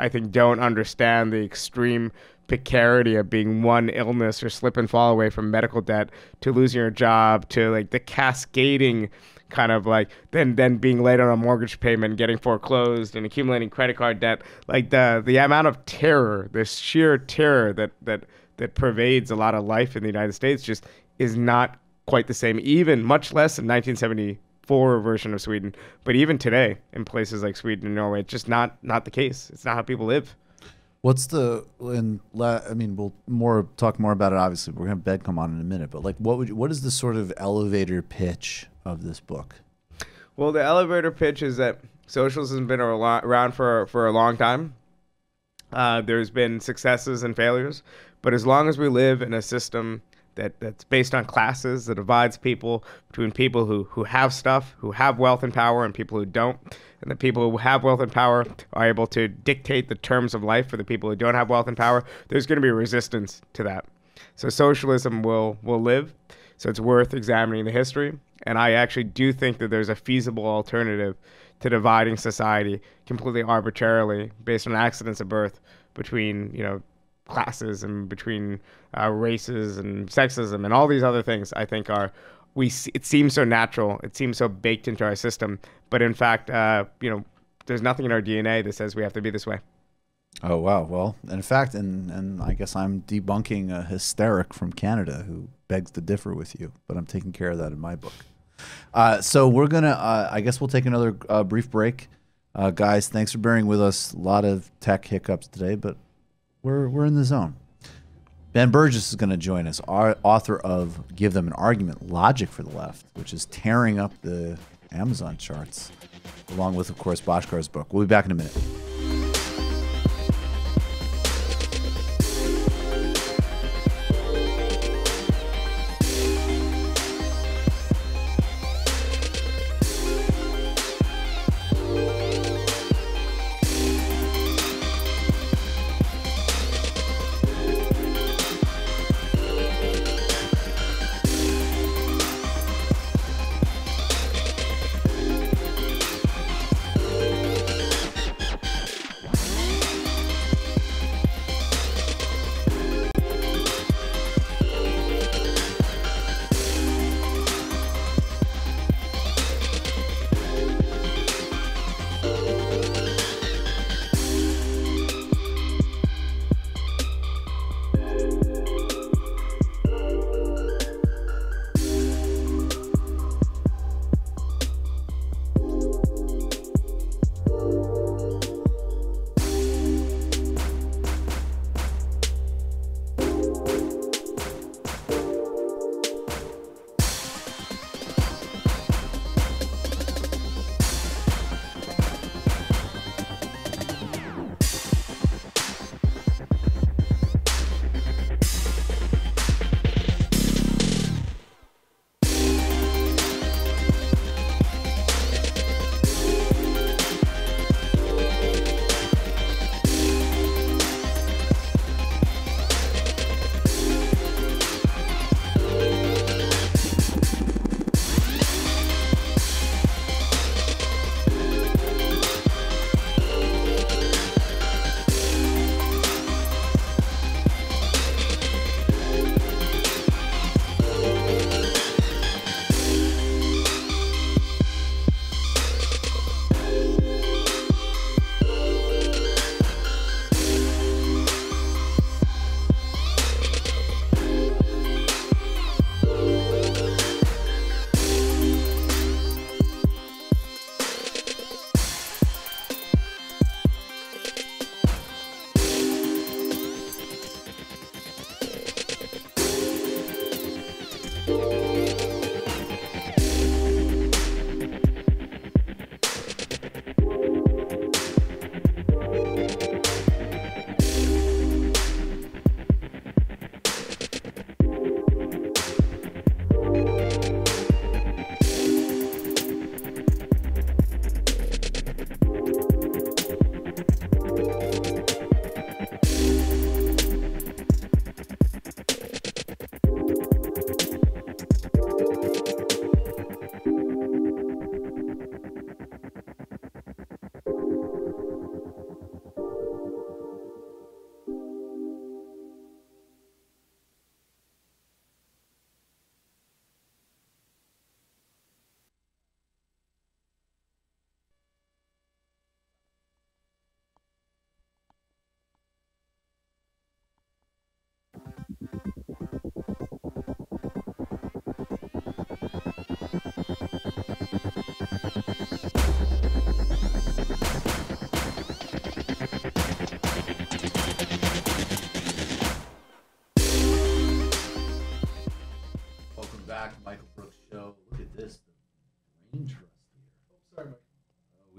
think don't understand the extreme precarity of being one illness or slip and fall away from medical debt to losing your job to like the cascading kind of like then being late on a mortgage payment, getting foreclosed and accumulating credit card debt. Like the amount of terror, the sheer terror that pervades a lot of life in the United States just is not quite the same, even much less in 1974 version of Sweden. But even today in places like Sweden and Norway, it's just not the case. It's not how people live. We'll talk more about it. Obviously, we're going to have Ben come on in a minute. But like, what is the sort of elevator pitch of this book? Well, the elevator pitch is that socialism has been around for a long time. There's been successes and failures, but as long as we live in a system that's based on classes, that divides people between people who have stuff, who have wealth and power, and people who don't, and the people who have wealth and power are able to dictate the terms of life for the people who don't have wealth and power, there's going to be resistance to that. So socialism will live. So it's worth examining the history. And I actually do think that there's a feasible alternative to dividing society completely arbitrarily based on accidents of birth between, classes and between races and sexism and all these other things. I think it seems so natural. It seems so baked into our system. But in fact, there's nothing in our DNA that says we have to be this way. Oh, wow. Well, in fact, and I guess I'm debunking a hysteric from Canada who begs to differ with you, but I'm taking care of that in my book. So we're going to, I guess we'll take another brief break. Guys, thanks for bearing with us. A lot of tech hiccups today, but we're in the zone. Ben Burgis is going to join us, author of Give Them an Argument, Logic for the Left, which is tearing up the Amazon charts, along with, of course, Bhaskar's book. We'll be back in a minute.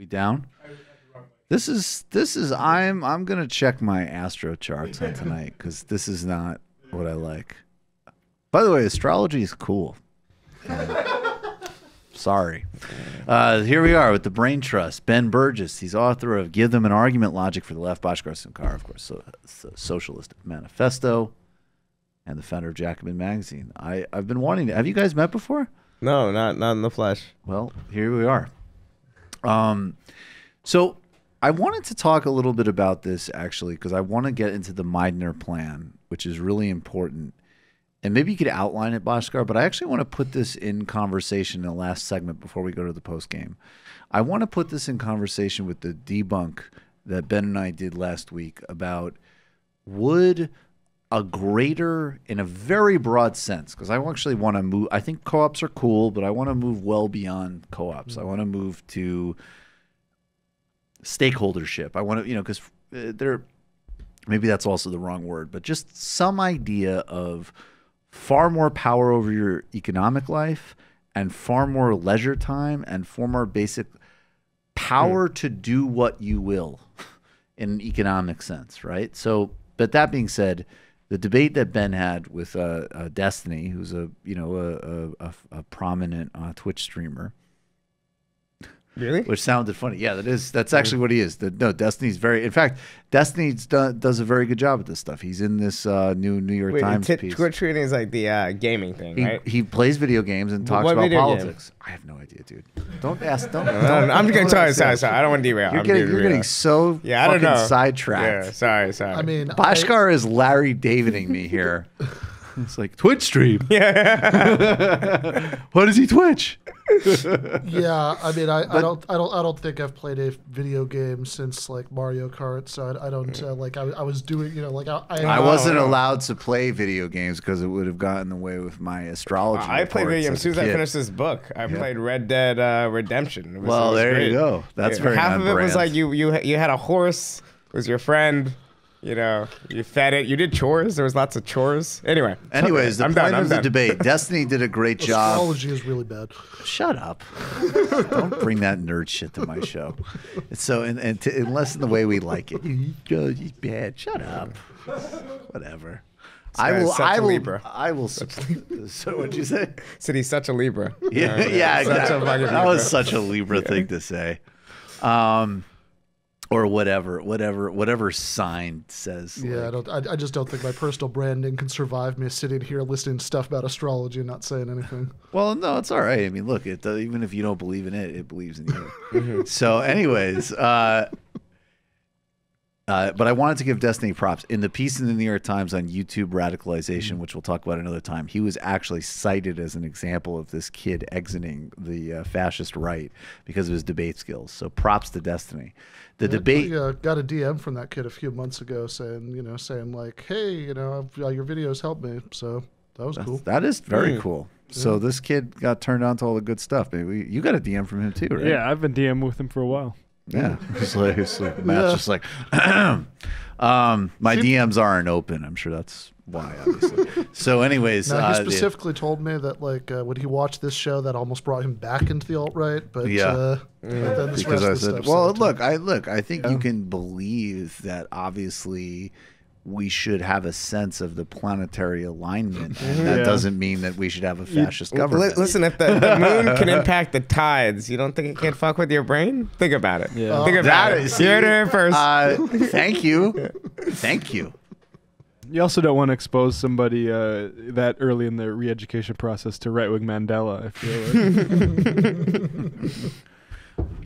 We down? This is I'm gonna check my astro charts on tonight because this is not what I like. By the way, astrology is cool. Sorry. Here we are with the Brain Trust. Ben Burgis, he's author of Give Them an Argument, Logic for the Left. Bhaskar Sunkara, of course, Socialist Manifesto, and the founder of Jacobin Magazine. I've been wanting to. Have you guys met before? No, not in the flesh. Well, here we are. So I wanted to talk a little bit about this, actually, because I want to get into the Meidner Plan, which is really important. And maybe you could outline it, Bhaskar, but I actually want to put this in conversation in the last segment before we go to the post game. I want to put this in conversation with the debunk that Ben and I did last week about would a greater, in a very broad sense, because I actually want to move, I think co-ops are cool, but I want to move well beyond co-ops. I want to move to stakeholdership. I want to, because there, maybe that's also the wrong word, but just some idea of far more power over your economic life and far more leisure time and far more basic power to do what you will in an economic sense, right? So, but that being said, the debate that Ben had with Destiny, who's a prominent Twitch streamer, Really? which sounded funny. Yeah, that's actually what he is. No, Destiny's very. In fact, Destiny does a very good job at this stuff. He's in this New York Times piece. Twitch streaming is like the gaming thing, right? He plays video games and talks about politics. I have no idea, dude. Don't ask. Don't. I'm just gonna sorry. I don't want to derail. You're getting so I don't know. Sidetracked. Yeah, sorry. I mean, Bhaskar is Larry Daviding me here. It's like Twitch stream. Yeah. What does he Twitch? Yeah, I mean, I don't think I've played a video game since like Mario Kart, so I don't I was doing, I wasn't allowed to play video games because it would have gotten in the way with my astrology. I played video games as soon as I finished this book. I played Red Dead Redemption. It was there great. you go. That's very half of it was on-brand. like you had a horse. It was your friend. You fed it. You did chores. There was lots of chores. Anyways, the point of the debate. Destiny did a great job. Astrology is really bad. Shut up! Don't bring that nerd shit to my show. So, unless in the way we like it, he's bad. Shut up. Whatever. I will. Libra. So what'd you say? Said he's such a Libra. Yeah, exactly. That was such a Libra thing to say. Or whatever sign says. Yeah, I just don't think my personal branding can survive me sitting here listening to stuff about astrology and not saying anything. Well, no, it's all right. I mean, look, even if you don't believe in it, it believes in you. So, anyways, but I wanted to give Destiny props. In the piece in the New York Times on YouTube radicalization, which we'll talk about another time, he was actually cited as an example of this kid exiting the fascist right because of his debate skills. So props to Destiny. The debate got a DM from that kid a few months ago saying like, hey, your videos helped me. So that was cool. That is very cool. So this kid got turned on to all the good stuff. Maybe you got a DM from him too, right? Yeah, I've been DM with him for a while. Yeah, it's like Matt's just like, my DMs aren't open. I'm sure that's why, obviously. So, anyways, he specifically told me that when he watched this show, that almost brought him back into the alt right. But then this because I said, well, look, I think you Yeah. can believe that obviously we should have a sense of the planetary alignment, and that doesn't mean that we should have a fascist government. Listen, if the moon can impact the tides, you don't think it can fuck with your brain? Think about it. Yeah. Think about it. You're there first. Thank you. Thank you. You also don't want to expose somebody that early in their re-education process to right-wing Mandela, I feel like.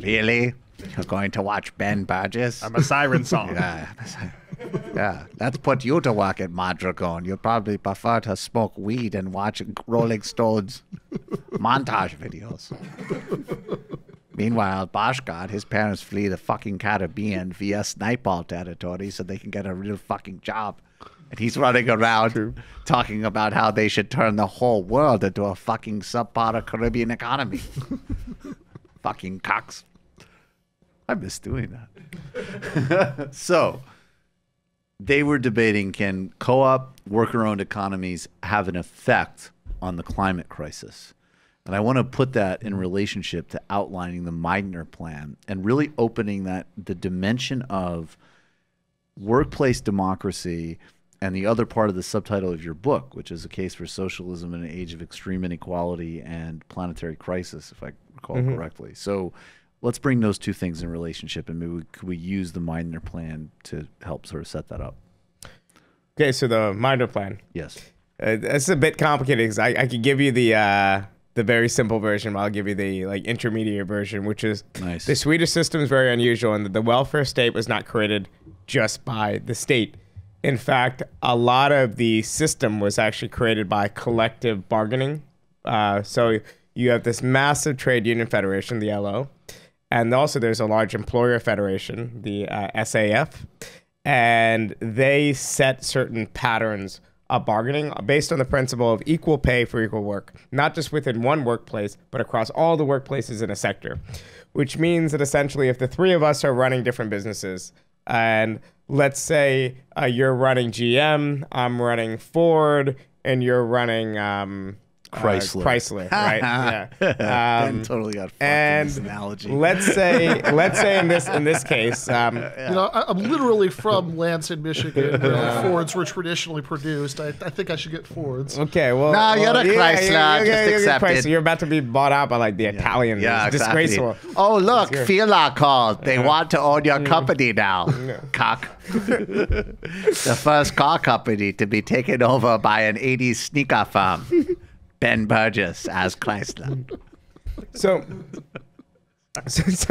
Really? You're going to watch Ben Burgis? I'm a siren song. Yeah, let's put you to work at Mondragon. You'd probably prefer to smoke weed and watch Rolling Stones montage videos. Meanwhile, Bhaskar, his parents flee the fucking Caribbean via sniper territory so they can get a real fucking job. And he's running around talking about how they should turn the whole world into a fucking subpar Caribbean economy. Fucking cocks. I miss doing that. So, they were debating, can co-op, worker-owned economies have an effect on the climate crisis? And I want to put that in relationship to outlining the Meidner Plan and really opening the dimension of workplace democracy and the other part of the subtitle of your book, which is a case for socialism in an age of extreme inequality and planetary crisis, if I recall correctly. So let's bring those two things in relationship, and maybe could we use the Meidner Plan to help sort of set that up? Okay, so the Meidner Plan. Yes. It's a bit complicated because I could give you the very simple version, but I'll give you the intermediate version, which is the Swedish system is very unusual in that the welfare state was not created just by the state. In fact, a lot of the system was actually created by collective bargaining. So you have this massive trade union federation, the LO, and also there's a large employer federation, the SAF, and they set certain patterns of bargaining based on the principle of equal pay for equal work, not just within one workplace, but across all the workplaces in a sector, which means that essentially if the three of us are running different businesses, and let's say you're running GM, I'm running Ford, and you're running Chrysler, right? Yeah. Ben totally got fucked in this analogy. Let's say in this case, you know, I'm literally from Lansing, Michigan, where Fords were traditionally produced. I think I should get Fords. Okay, well, no, you're a Chrysler. Just accept it. You're about to be bought out by the Italians. Yeah, it's disgraceful. Oh, look, Fila called. They want to own your company now. Cock. The first car company to be taken over by an 80s sneaker firm. Ben Burgis as Chrysler. So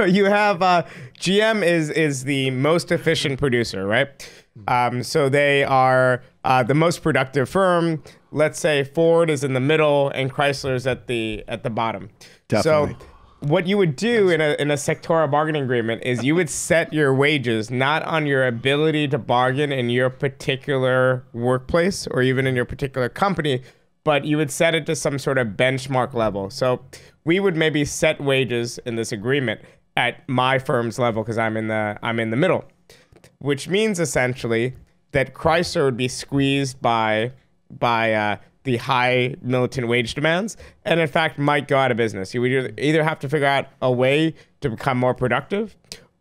you have GM is the most efficient producer, right? So they are the most productive firm. Let's say Ford is in the middle and Chrysler's at the bottom. Definitely. So what you would do in a sectoral bargaining agreement is you would set your wages not on your ability to bargain in your particular workplace or even in your particular company, but you would set it to some sort of benchmark level. So we would maybe set wages in this agreement at my firm's level because I'm in the middle, which means essentially that Chrysler would be squeezed by the high militant wage demands, and in fact might go out of business. You would either have to figure out a way to become more productive,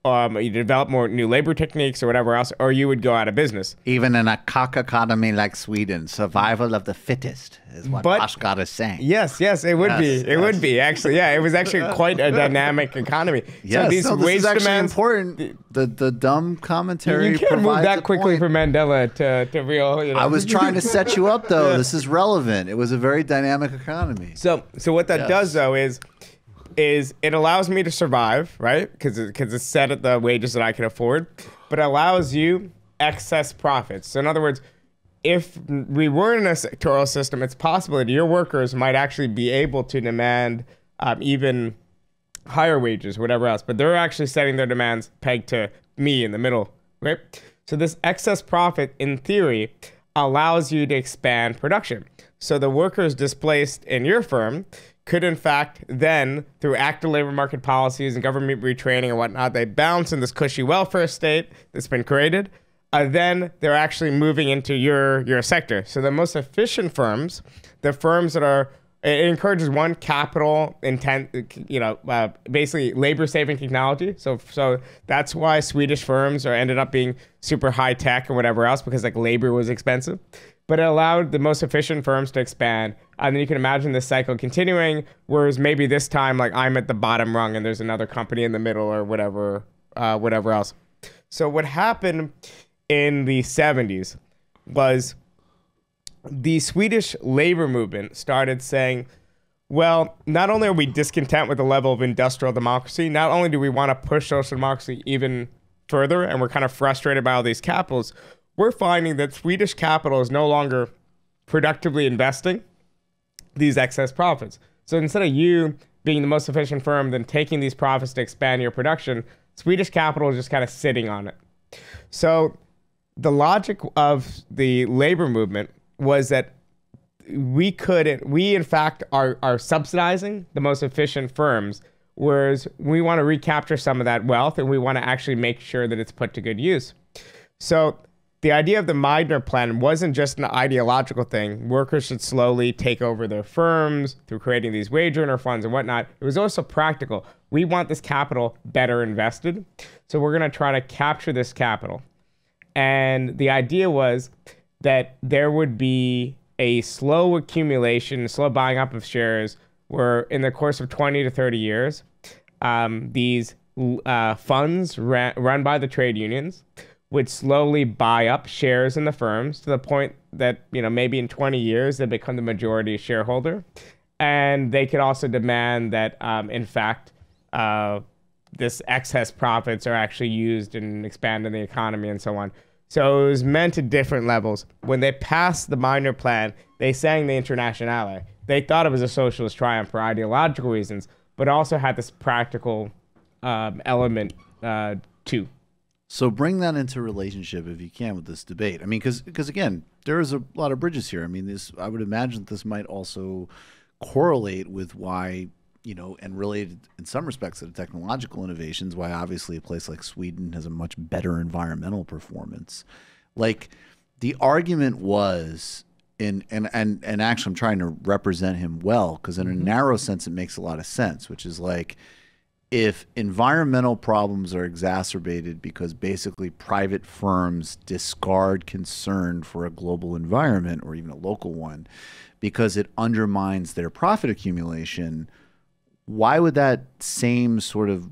you develop more new labor techniques or whatever else, or you would go out of business. Even in a cock economy like Sweden, survival of the fittest is what Bhaskar is saying. Yes, it would be. It would be, actually. Yeah, it was actually quite a dynamic economy. Yes, so these this wage is actually demands, important. The dumb commentary you can't move that quickly point. from Mandela to real. You know. I was trying to set you up, though. This is relevant. It was a very dynamic economy. So what that does, though, is it allows me to survive, right? Because it's set at the wages that I can afford, but it allows you excess profits. So in other words, if we were in a sectoral system, it's possible that your workers might actually be able to demand even higher wages, whatever else, but they're actually setting their demands pegged to me in the middle, right? So this excess profit, in theory, allows you to expand production. So the workers displaced in your firm could in fact then, through active labor market policies and government retraining and whatnot, they bounce in this cushy welfare state that's been created. Then they're actually moving into your sector. So the most efficient firms, the firms that are, it encourages one, capital intent, basically labor saving technology. So that's why Swedish firms ended up being super high tech and whatever else, because labor was expensive. But it allowed the most efficient firms to expand. And then you can imagine this cycle continuing, whereas maybe this time, I'm at the bottom rung and there's another company in the middle or whatever else. So what happened in the 70s was the Swedish labor movement started saying, well, not only are we discontent with the level of industrial democracy, not only do we want to push social democracy even further, and we're kind of frustrated by all these capitals, we're finding that Swedish capital is no longer productively investing these excess profits. So instead of you being the most efficient firm, then taking these profits to expand your production, Swedish capital is just kind of sitting on it. So the logic of the labor movement was that we in fact are subsidizing the most efficient firms, whereas we want to recapture some of that wealth and we want to actually make sure that it's put to good use. So the idea of the Meidner Plan wasn't just an ideological thing. Workers should slowly take over their firms through creating these wage earner funds and whatnot. It was also practical. We want this capital better invested, so we're going to try to capture this capital. And the idea was that there would be a slow accumulation, slow buying up of shares, where in the course of 20 to 30 years, these funds run by the trade unions would slowly buy up shares in the firms to the point that, maybe in 20 years, they become the majority shareholder. And they could also demand that, in fact, this excess profits are actually used and expanding the economy and so on. So it was meant at different levels. When they passed the Meidner Plan, they sang the Internationale. They thought it was a socialist triumph for ideological reasons, but also had this practical element too. So bring that into relationship, if you can, with this debate. I mean, because again, there is a lot of bridges here. I mean, I would imagine that this might also correlate with why, and related in some respects to the technological innovations, why obviously a place like Sweden has a much better environmental performance. Like, the argument was, and actually I'm trying to represent him well, because in a narrow sense it makes a lot of sense, which is like, if environmental problems are exacerbated because basically private firms discard concern for a global environment or even a local one because it undermines their profit accumulation, why would that same sort of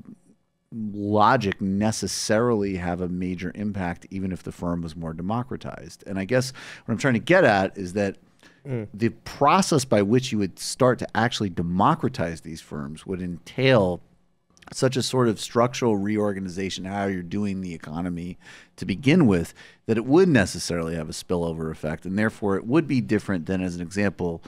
logic necessarily have a major impact even if the firm was more democratized? And I guess what I'm trying to get at is that the process by which you would start to actually democratize these firms would entail such a sort of structural reorganization, how you're doing the economy to begin with, that it would necessarily have a spillover effect. And therefore, it would be different than, as an example,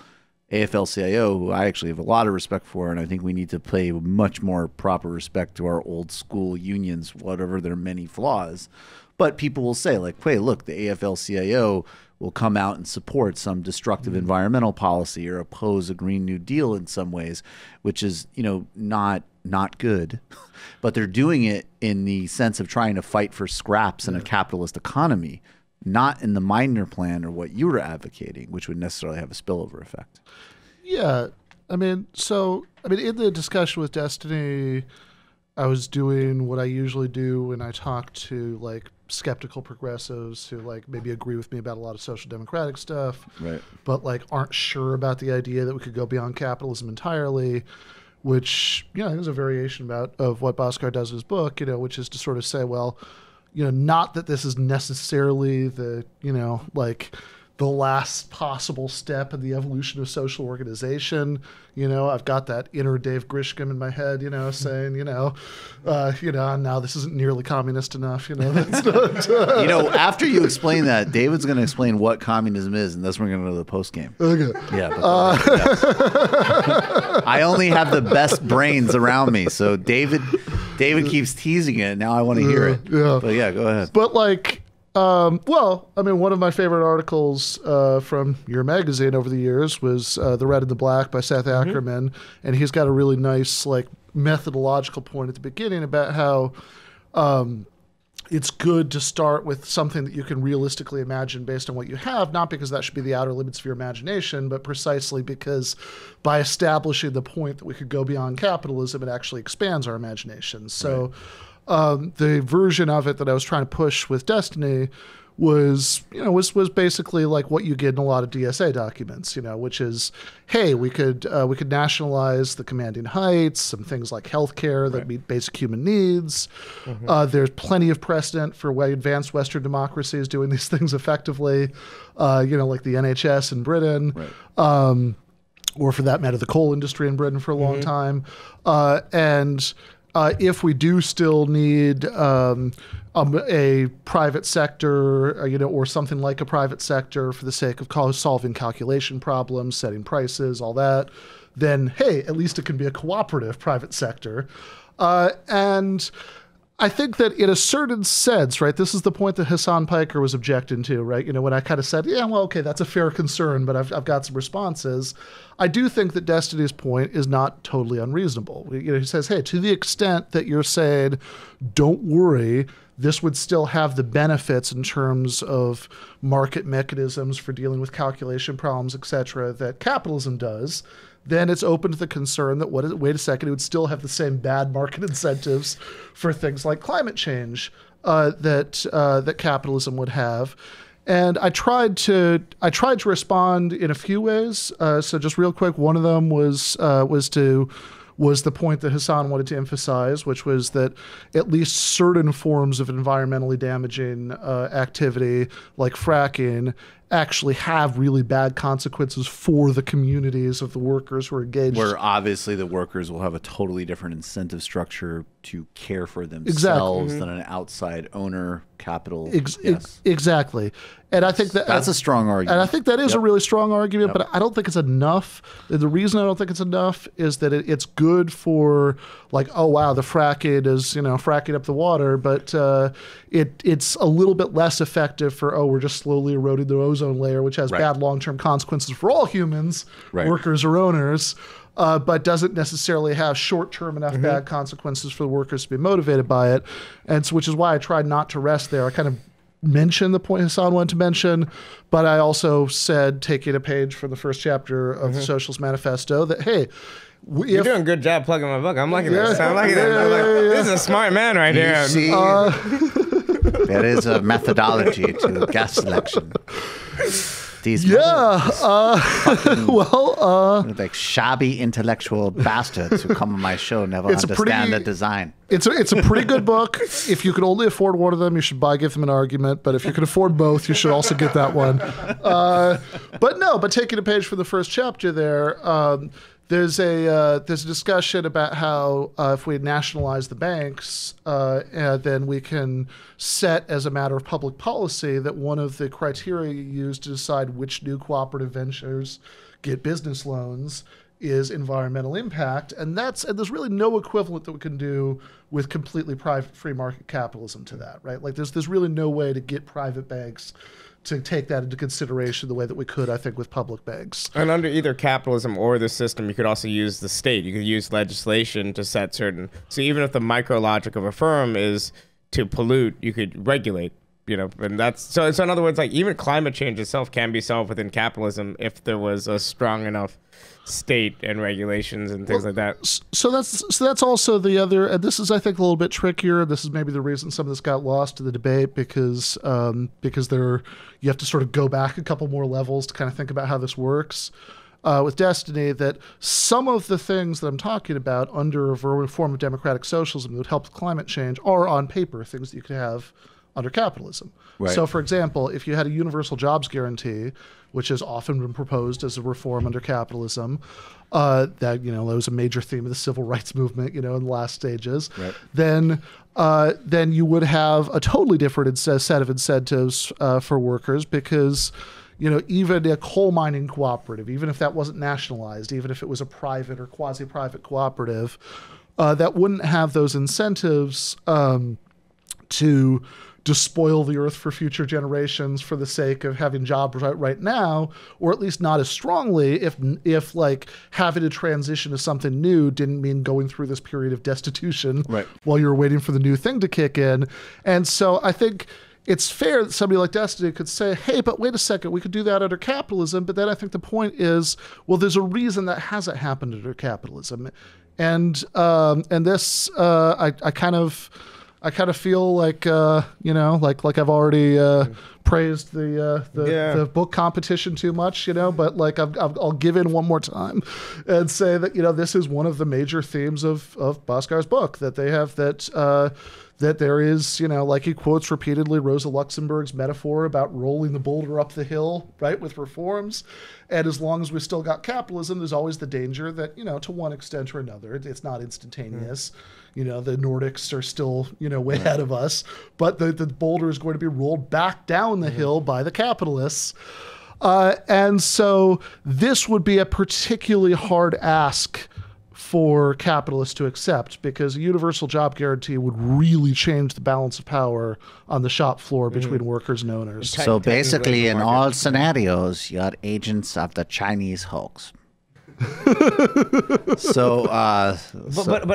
AFL-CIO, who I actually have a lot of respect for, and I think we need to pay much more proper respect to our old school unions, whatever their many flaws. But people will say, like, hey, look, the AFL-CIO will come out and support some destructive environmental policy or oppose a Green New Deal in some ways, which is, not good. But they're doing it in the sense of trying to fight for scraps in a capitalist economy, not in the Meidner Plan or what you were advocating, which would necessarily have a spillover effect. Yeah. In the discussion with Destiny, I was doing what I usually do when I talk to, like, skeptical progressives who, like, maybe agree with me about a lot of social democratic stuff, right, but, like, aren't sure about the idea that we could go beyond capitalism entirely, which, is a variation of what Bhaskar does in his book, which is to sort of say, well, not that this is necessarily the, like, the last possible step in the evolution of social organization. I've got that inner Dave Grisham in my head, saying, now this isn't nearly communist enough, That's not, after you explain that, David's going to explain what communism is, and that's when we're going to go to the post game. Okay. Yeah. I only have the best brains around me, so David keeps teasing it. Now I want to hear it. Yeah. But yeah, go ahead. But like, one of my favorite articles from your magazine over the years was The Red and the Black by Seth Ackerman, and he's got a really nice, like, methodological point at the beginning about how it's good to start with something that you can realistically imagine based on what you have, not because that should be the outer limits of your imagination, but precisely because by establishing the point that we could go beyond capitalism, it actually expands our imagination. So the version of it that I was trying to push with Destiny was basically like what you get in a lot of DSA documents, which is, hey, we could nationalize the commanding heights, some things like healthcare that meet basic human needs. There's plenty of precedent for advanced Western democracies doing these things effectively, like the NHS in Britain, or for that matter, the coal industry in Britain for a long time. If we do still need a private sector, or something like a private sector for the sake of solving calculation problems, setting prices, all that, then, hey, at least it can be a cooperative private sector. And I think that in a certain sense, right, this is the point that Hassan Piker was objecting to, right? You know, when I kind of said, yeah, well, okay, that's a fair concern, but I've got some responses. I do think that Destiny's point is not totally unreasonable. You know, he says, hey, to the extent that you're saying, don't worry, this would still have the benefits in terms of market mechanisms for dealing with calculation problems, et cetera, that capitalism does, then it's open to the concern that, wait a second, it would still have the same bad market incentives for things like climate change that capitalism would have. And I tried to respond in a few ways. So just real quick, one of them was the point that Hassan wanted to emphasize, which was that at least certain forms of environmentally damaging activity, like fracking, actually have really bad consequences for the communities of the workers who are engaged. Where obviously the workers will have a totally different incentive structure to care for themselves than an outside owner capital. Exactly. And I think that's a strong argument. And I think that is a really strong argument, but I don't think it's enough. The reason I don't think it's enough is that it's good for, like, oh wow, the fracking is, you know, fracking up the water, but it's a little bit less effective for, oh, we're just slowly eroding the ozone layer, which has bad long-term consequences for all humans, workers or owners. But doesn't necessarily have short-term enough bad consequences for the workers to be motivated by it. And so, which is why I tried not to rest there. I kind of mentioned the point Hassan wanted to mention, but I also said, taking a page from the first chapter of the Socialist Manifesto, that, hey, you're doing a good job plugging my book. I'm liking this. I'm liking this. This is a smart man right here. See, there is a methodology to guest selection. These like shabby intellectual bastards who come on my show never understand the design. It's a pretty good book. If you could only afford one of them, you should give them an argument. But if you can afford both, you should also get that one. But taking a page from the first chapter there, there's a discussion about how if we nationalize the banks, then we can set as a matter of public policy that one of the criteria you use to decide which new cooperative ventures get business loans is environmental impact, and there's really no equivalent that we can do with completely private free market capitalism to that, right? Like there's really no way to get private banks to take that into consideration the way that we could, I think, with public banks. And under either capitalism or the system, you could also use the state. You could use legislation to set certain... So even if the micro logic of a firm is to pollute, you could regulate, you know, and that's... So in other words, like, even climate change itself can be solved within capitalism if there was a strong enough state and regulations and things like that. So that's also the other, and this is, I think, a little bit trickier. This is maybe the reason some of this got lost in the debate, because you have to sort of go back a couple more levels to kind of think about how this works. With Destiny, that some of the things that I'm talking about under a form of democratic socialism that would help with climate change are on paper things that you could have under capitalism. Right. So, for example, if you had a universal jobs guarantee, which has often been proposed as a reform under capitalism, that, you know, was a major theme of the civil rights movement, you know, in the last stages, then you would have a totally different set of incentives for workers, because, you know, even a coal mining cooperative, even if that wasn't nationalized, even if it was a private or quasi-private cooperative, that wouldn't have those incentives to despoil the earth for future generations for the sake of having jobs right now, or at least not as strongly if like having to transition to something new didn't mean going through this period of destitution while you're waiting for the new thing to kick in. And so I think it's fair that somebody like Destiny could say, hey, but wait a second, we could do that under capitalism. But then I think the point is, well, there's a reason that hasn't happened under capitalism. And this, I kind of feel like, you know, like I've already praised the book competition too much, you know, but like I'll give in one more time and say that, you know, this is one of the major themes of Bhaskar's book, that they have that there is, you know, like he quotes repeatedly Rosa Luxemburg's metaphor about rolling the boulder up the hill, right, with reforms. And as long as we still got capitalism, there's always the danger that, you know, to one extent or another, it's not instantaneous. You know, the Nordics are still, you know, way ahead of us, but the boulder is going to be rolled back down the hill by the capitalists. And so this would be a particularly hard ask for capitalists to accept, because a universal job guarantee would really change the balance of power on the shop floor between workers and owners. So basically, in all scenarios, you're agents of the Chinese hoax. But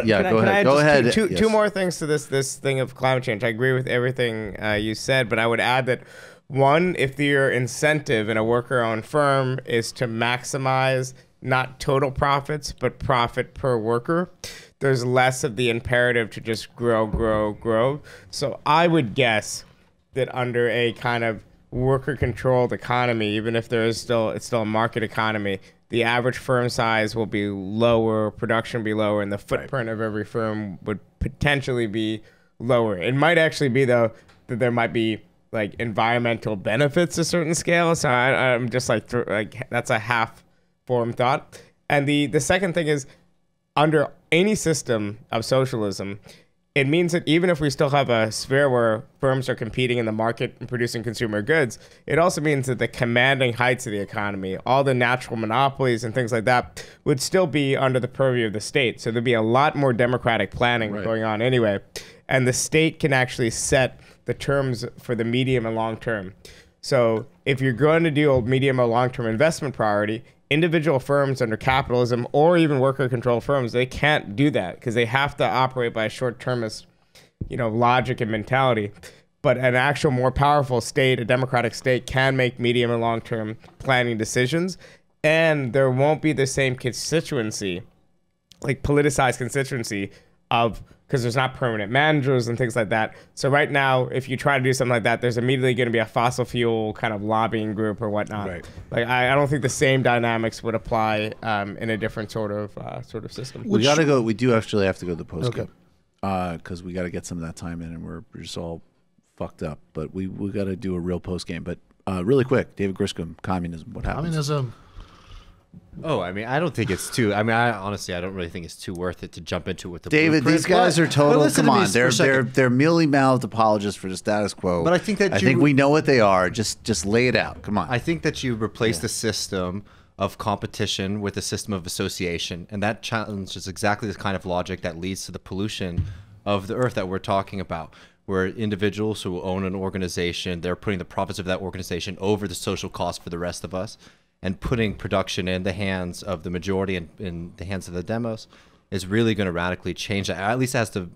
yeah, can I go add ahead. Two more things to this thing of climate change. I agree with everything you said, but I would add that one, if your incentive in a worker-owned firm is to maximize not total profits, but profit per worker, there's less of the imperative to just grow. So I would guess that under a kind of worker-controlled economy, even if it's still a market economy, the average firm size will be lower, production will be lower, and the footprint of every firm would potentially be lower. It might actually be, though, that there might be like environmental benefits to a certain scale. So I'm just like that's a half-formed thought. And the second thing is, under any system of socialism, it means that even if we still have a sphere where firms are competing in the market and producing consumer goods, it also means that the commanding heights of the economy, all the natural monopolies and things like that, would still be under the purview of the state. So there'd be a lot more democratic planning going on anyway. And the state can actually set the terms for the medium and long term. So if you're going to do a medium or long-term investment priority, individual firms under capitalism or even worker-controlled firms, they can't do that because they have to operate by a short-termist, logic and mentality. But an actual more powerful state, a democratic state, can make medium and long-term planning decisions, and there won't be the same constituency, like politicized constituency because there's not permanent managers and things like that. So right now, if you try to do something like that, there's immediately going to be a fossil fuel kind of lobbying group or whatnot. Right. Like I don't think the same dynamics would apply in a different sort of system. We got to go. We do actually have to go to the post game because we got to get some of that time in, and we're just all fucked up. But we got to do a real post game. But really quick, David Griscom, communism. What happens? Communism. Oh, I mean, I don't think it's too. I mean, honestly, I don't really think it's too worth it to jump into it with the David, blueprint. these guys are total. Come on, they're they're mealy-mouthed apologists for the status quo. But I think we know what they are. Just lay it out. Come on. I think that you replace the system of competition with a system of association, and that challenges exactly the kind of logic that leads to the pollution of the earth that we're talking about. Where individuals who own an organization, they're putting the profits of that organization over the social cost for the rest of us. And putting production in the hands of the majority and in the hands of the demos is really going to radically change that. At least has a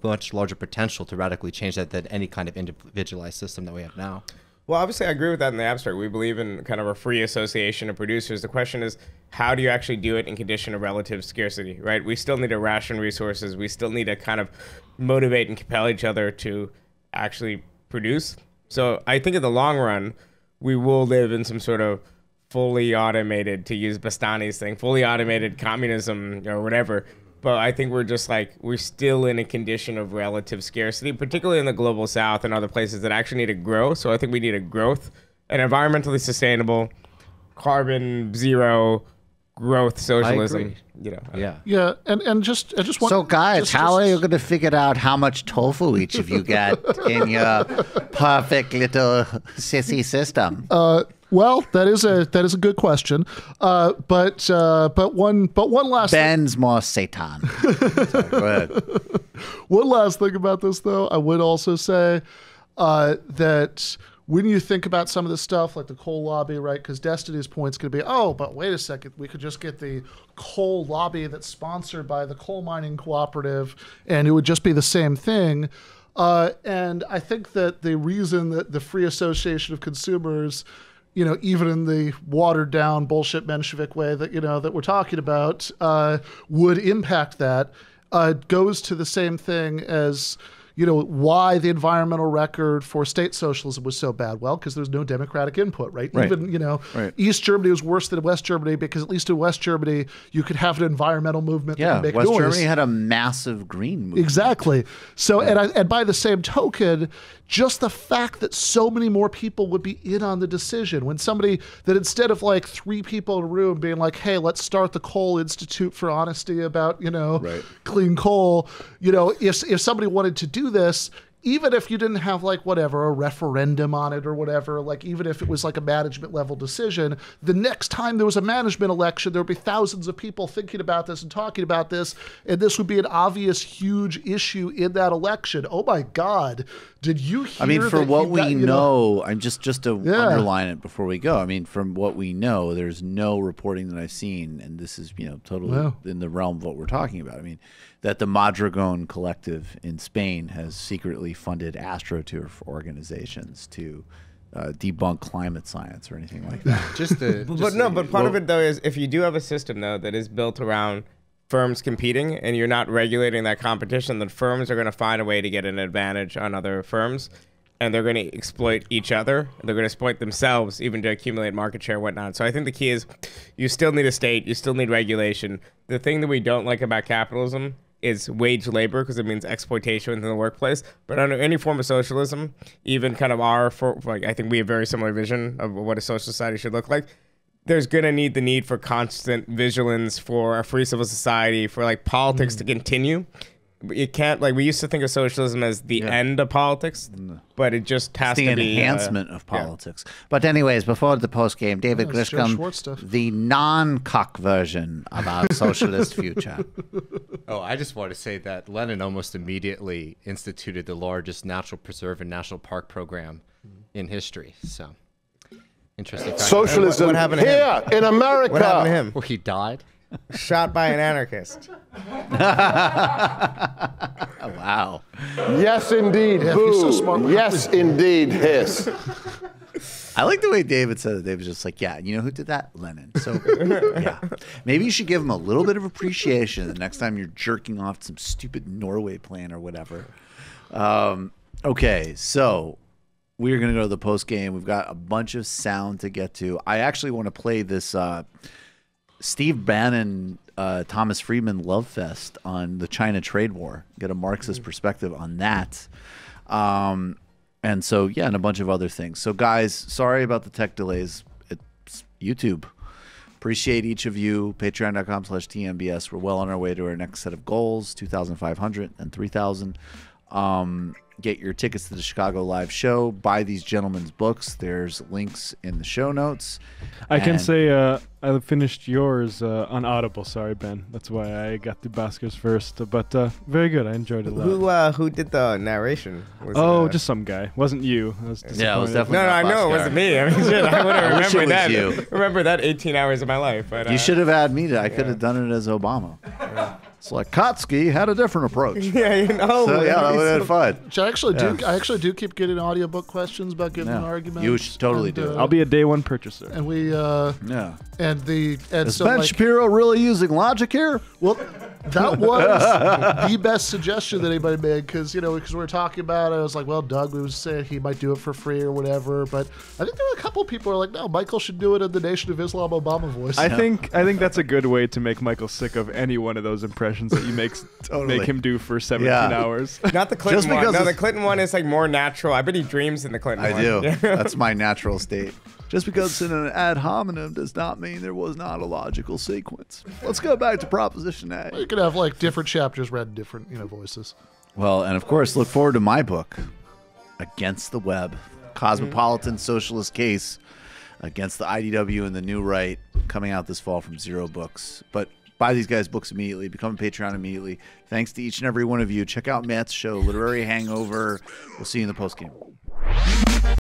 much larger potential to radically change that than any kind of individualized system that we have now. Well, obviously, I agree with that in the abstract. We believe in kind of a free association of producers. The question is, how do you actually do it in condition of relative scarcity, right? We still need to ration resources. We still need to kind of motivate and compel each other to actually produce. So I think in the long run, we will live in some sort of fully automated, to use Bastani's thing, fully automated communism or whatever. But I think we're still in a condition of relative scarcity, particularly in the global south and other places that actually need to grow. So I think we need a growth, an environmentally sustainable, carbon zero growth socialism. Yeah, and just one. So guys, how are you going to figure out how much tofu each of you get in your perfect little sissy system? Well, that is a good question. But one last. Ben's more Satan. Sorry, go ahead. One last thing about this, though, I would also say that when you think about some of the stuff like the coal lobby, right? Because Destiny's point's going to be, oh, but wait a second, we could just get the coal lobby that's sponsored by the coal mining cooperative, and it would just be the same thing. And I think that the reason that the free association of consumers, even in the watered down bullshit Menshevik way that, that we're talking about, would impact that, goes to the same thing as, why the environmental record for state socialism was so bad. Well, because there's no democratic input, right? Even, East Germany was worse than West Germany because at least in West Germany, you could have an environmental movement that could make West noise. Germany had a massive green movement. Exactly. So, and by the same token, just the fact that so many more people would be in on the decision when somebody that instead of like 3 people in a room being like, hey, let's start the Coal Institute for Honesty about, clean coal, if somebody wanted to do this, even if you didn't have like whatever, a referendum on it or whatever, like even if it was like a management level decision, the next time there was a management election, there would be thousands of people thinking about this and talking about this, and this would be an obvious huge issue in that election. Oh my God. Did you hear? I mean, for what we know, I'm just to underline it before we go. I mean, from what we know, there's no reporting that I've seen, and this is, you know, totally in the realm of what we're talking about. I mean, that the Madragon Collective in Spain has secretly funded AstroTurf organizations to debunk climate science or anything like that. But part of it though is if you do have a system though that is built around firms competing and you're not regulating that competition, then firms are going to find a way to get an advantage on other firms, and they're going to exploit each other. They're going to exploit themselves even to accumulate market share and whatnot. So I think the key is you still need a state, you still need regulation. The thing that we don't like about capitalism is wage labor, because it means exploitation within the workplace. But under any form of socialism, even kind of I think we have a very similar vision of what a social society should look like. There's going to need the need for constant vigilance for a free civil society, for like politics to continue. It can't, like, we used to think of socialism as the end of politics, but it just has to be the enhancement of politics. But anyways, before the post game, David Grisham, the non-cock version of our socialist future. Oh, I just want to say that Lenin almost immediately instituted the largest natural preserve and national park program in history. So, interesting fact. Socialism what happened to here in America. What happened to him? Well, he died. Shot by an anarchist. Wow. Yes, indeed. Boo. So smart. Yes, indeed. Hiss. I like the way David said it. David's just like, yeah, you know who did that? Lenin. So, yeah. Maybe you should give him a little bit of appreciation the next time you're jerking off some stupid Norway plan or whatever. Okay, so we're going to go to the post game. We've got a bunch of sound to get to. I actually want to play this Steve Bannon, Thomas Friedman love fest on the China trade war. Get a Marxist perspective on that. And so, yeah, and a bunch of other things. So, guys, sorry about the tech delays. It's YouTube. Appreciate each of you. Patreon.com/TMBS. We're well on our way to our next set of goals, 2,500 and 3,000. Get your tickets to the Chicago live show. Buy these gentlemen's books. There's links in the show notes. I can say I finished yours on Audible. Sorry, Ben. That's why I got the Bhaskars first. But very good. I enjoyed it a lot. Who did the narration? Just some guy. Wasn't you. I was Yeah, it was definitely No, I know it wasn't me. I mean, shit, I would have remembered that. You. Remember that 18 hours of my life. But, you should have had me. I could have done it as Obama. It's like Kotsky had a different approach. Yeah, you know. So yeah, that would have been fun. Which I actually do keep getting audiobook questions about giving an argument. You should totally do it. I'll be a day one purchaser. And we Is Ben Shapiro really using logic here? Well, that was the best suggestion that anybody made, because we were talking about it. I was like, well, Doug was saying he might do it for free or whatever, but I think there were a couple people who were like, no, Michael should do it in the Nation of Islam Obama voice. I think that's a good way to make Michael sick of any one of those impressions that you make him do for 17 hours. Not the Clinton one. No, the Clinton one is like more natural. I bet he dreams in the Clinton one. I do. Yeah. That's my natural state. Just because it's in an ad hominem does not mean there was not a logical sequence. Let's go back to Proposition A. You could have like different chapters read in different voices. Well, and of course, look forward to my book, Against the Web, Cosmopolitan Socialist Case Against the IDW and the New Right, coming out this fall from Zero Books. But buy these guys' books immediately. Become a Patreon immediately. Thanks to each and every one of you. Check out Matt's show, Literary Hangover. We'll see you in the postgame.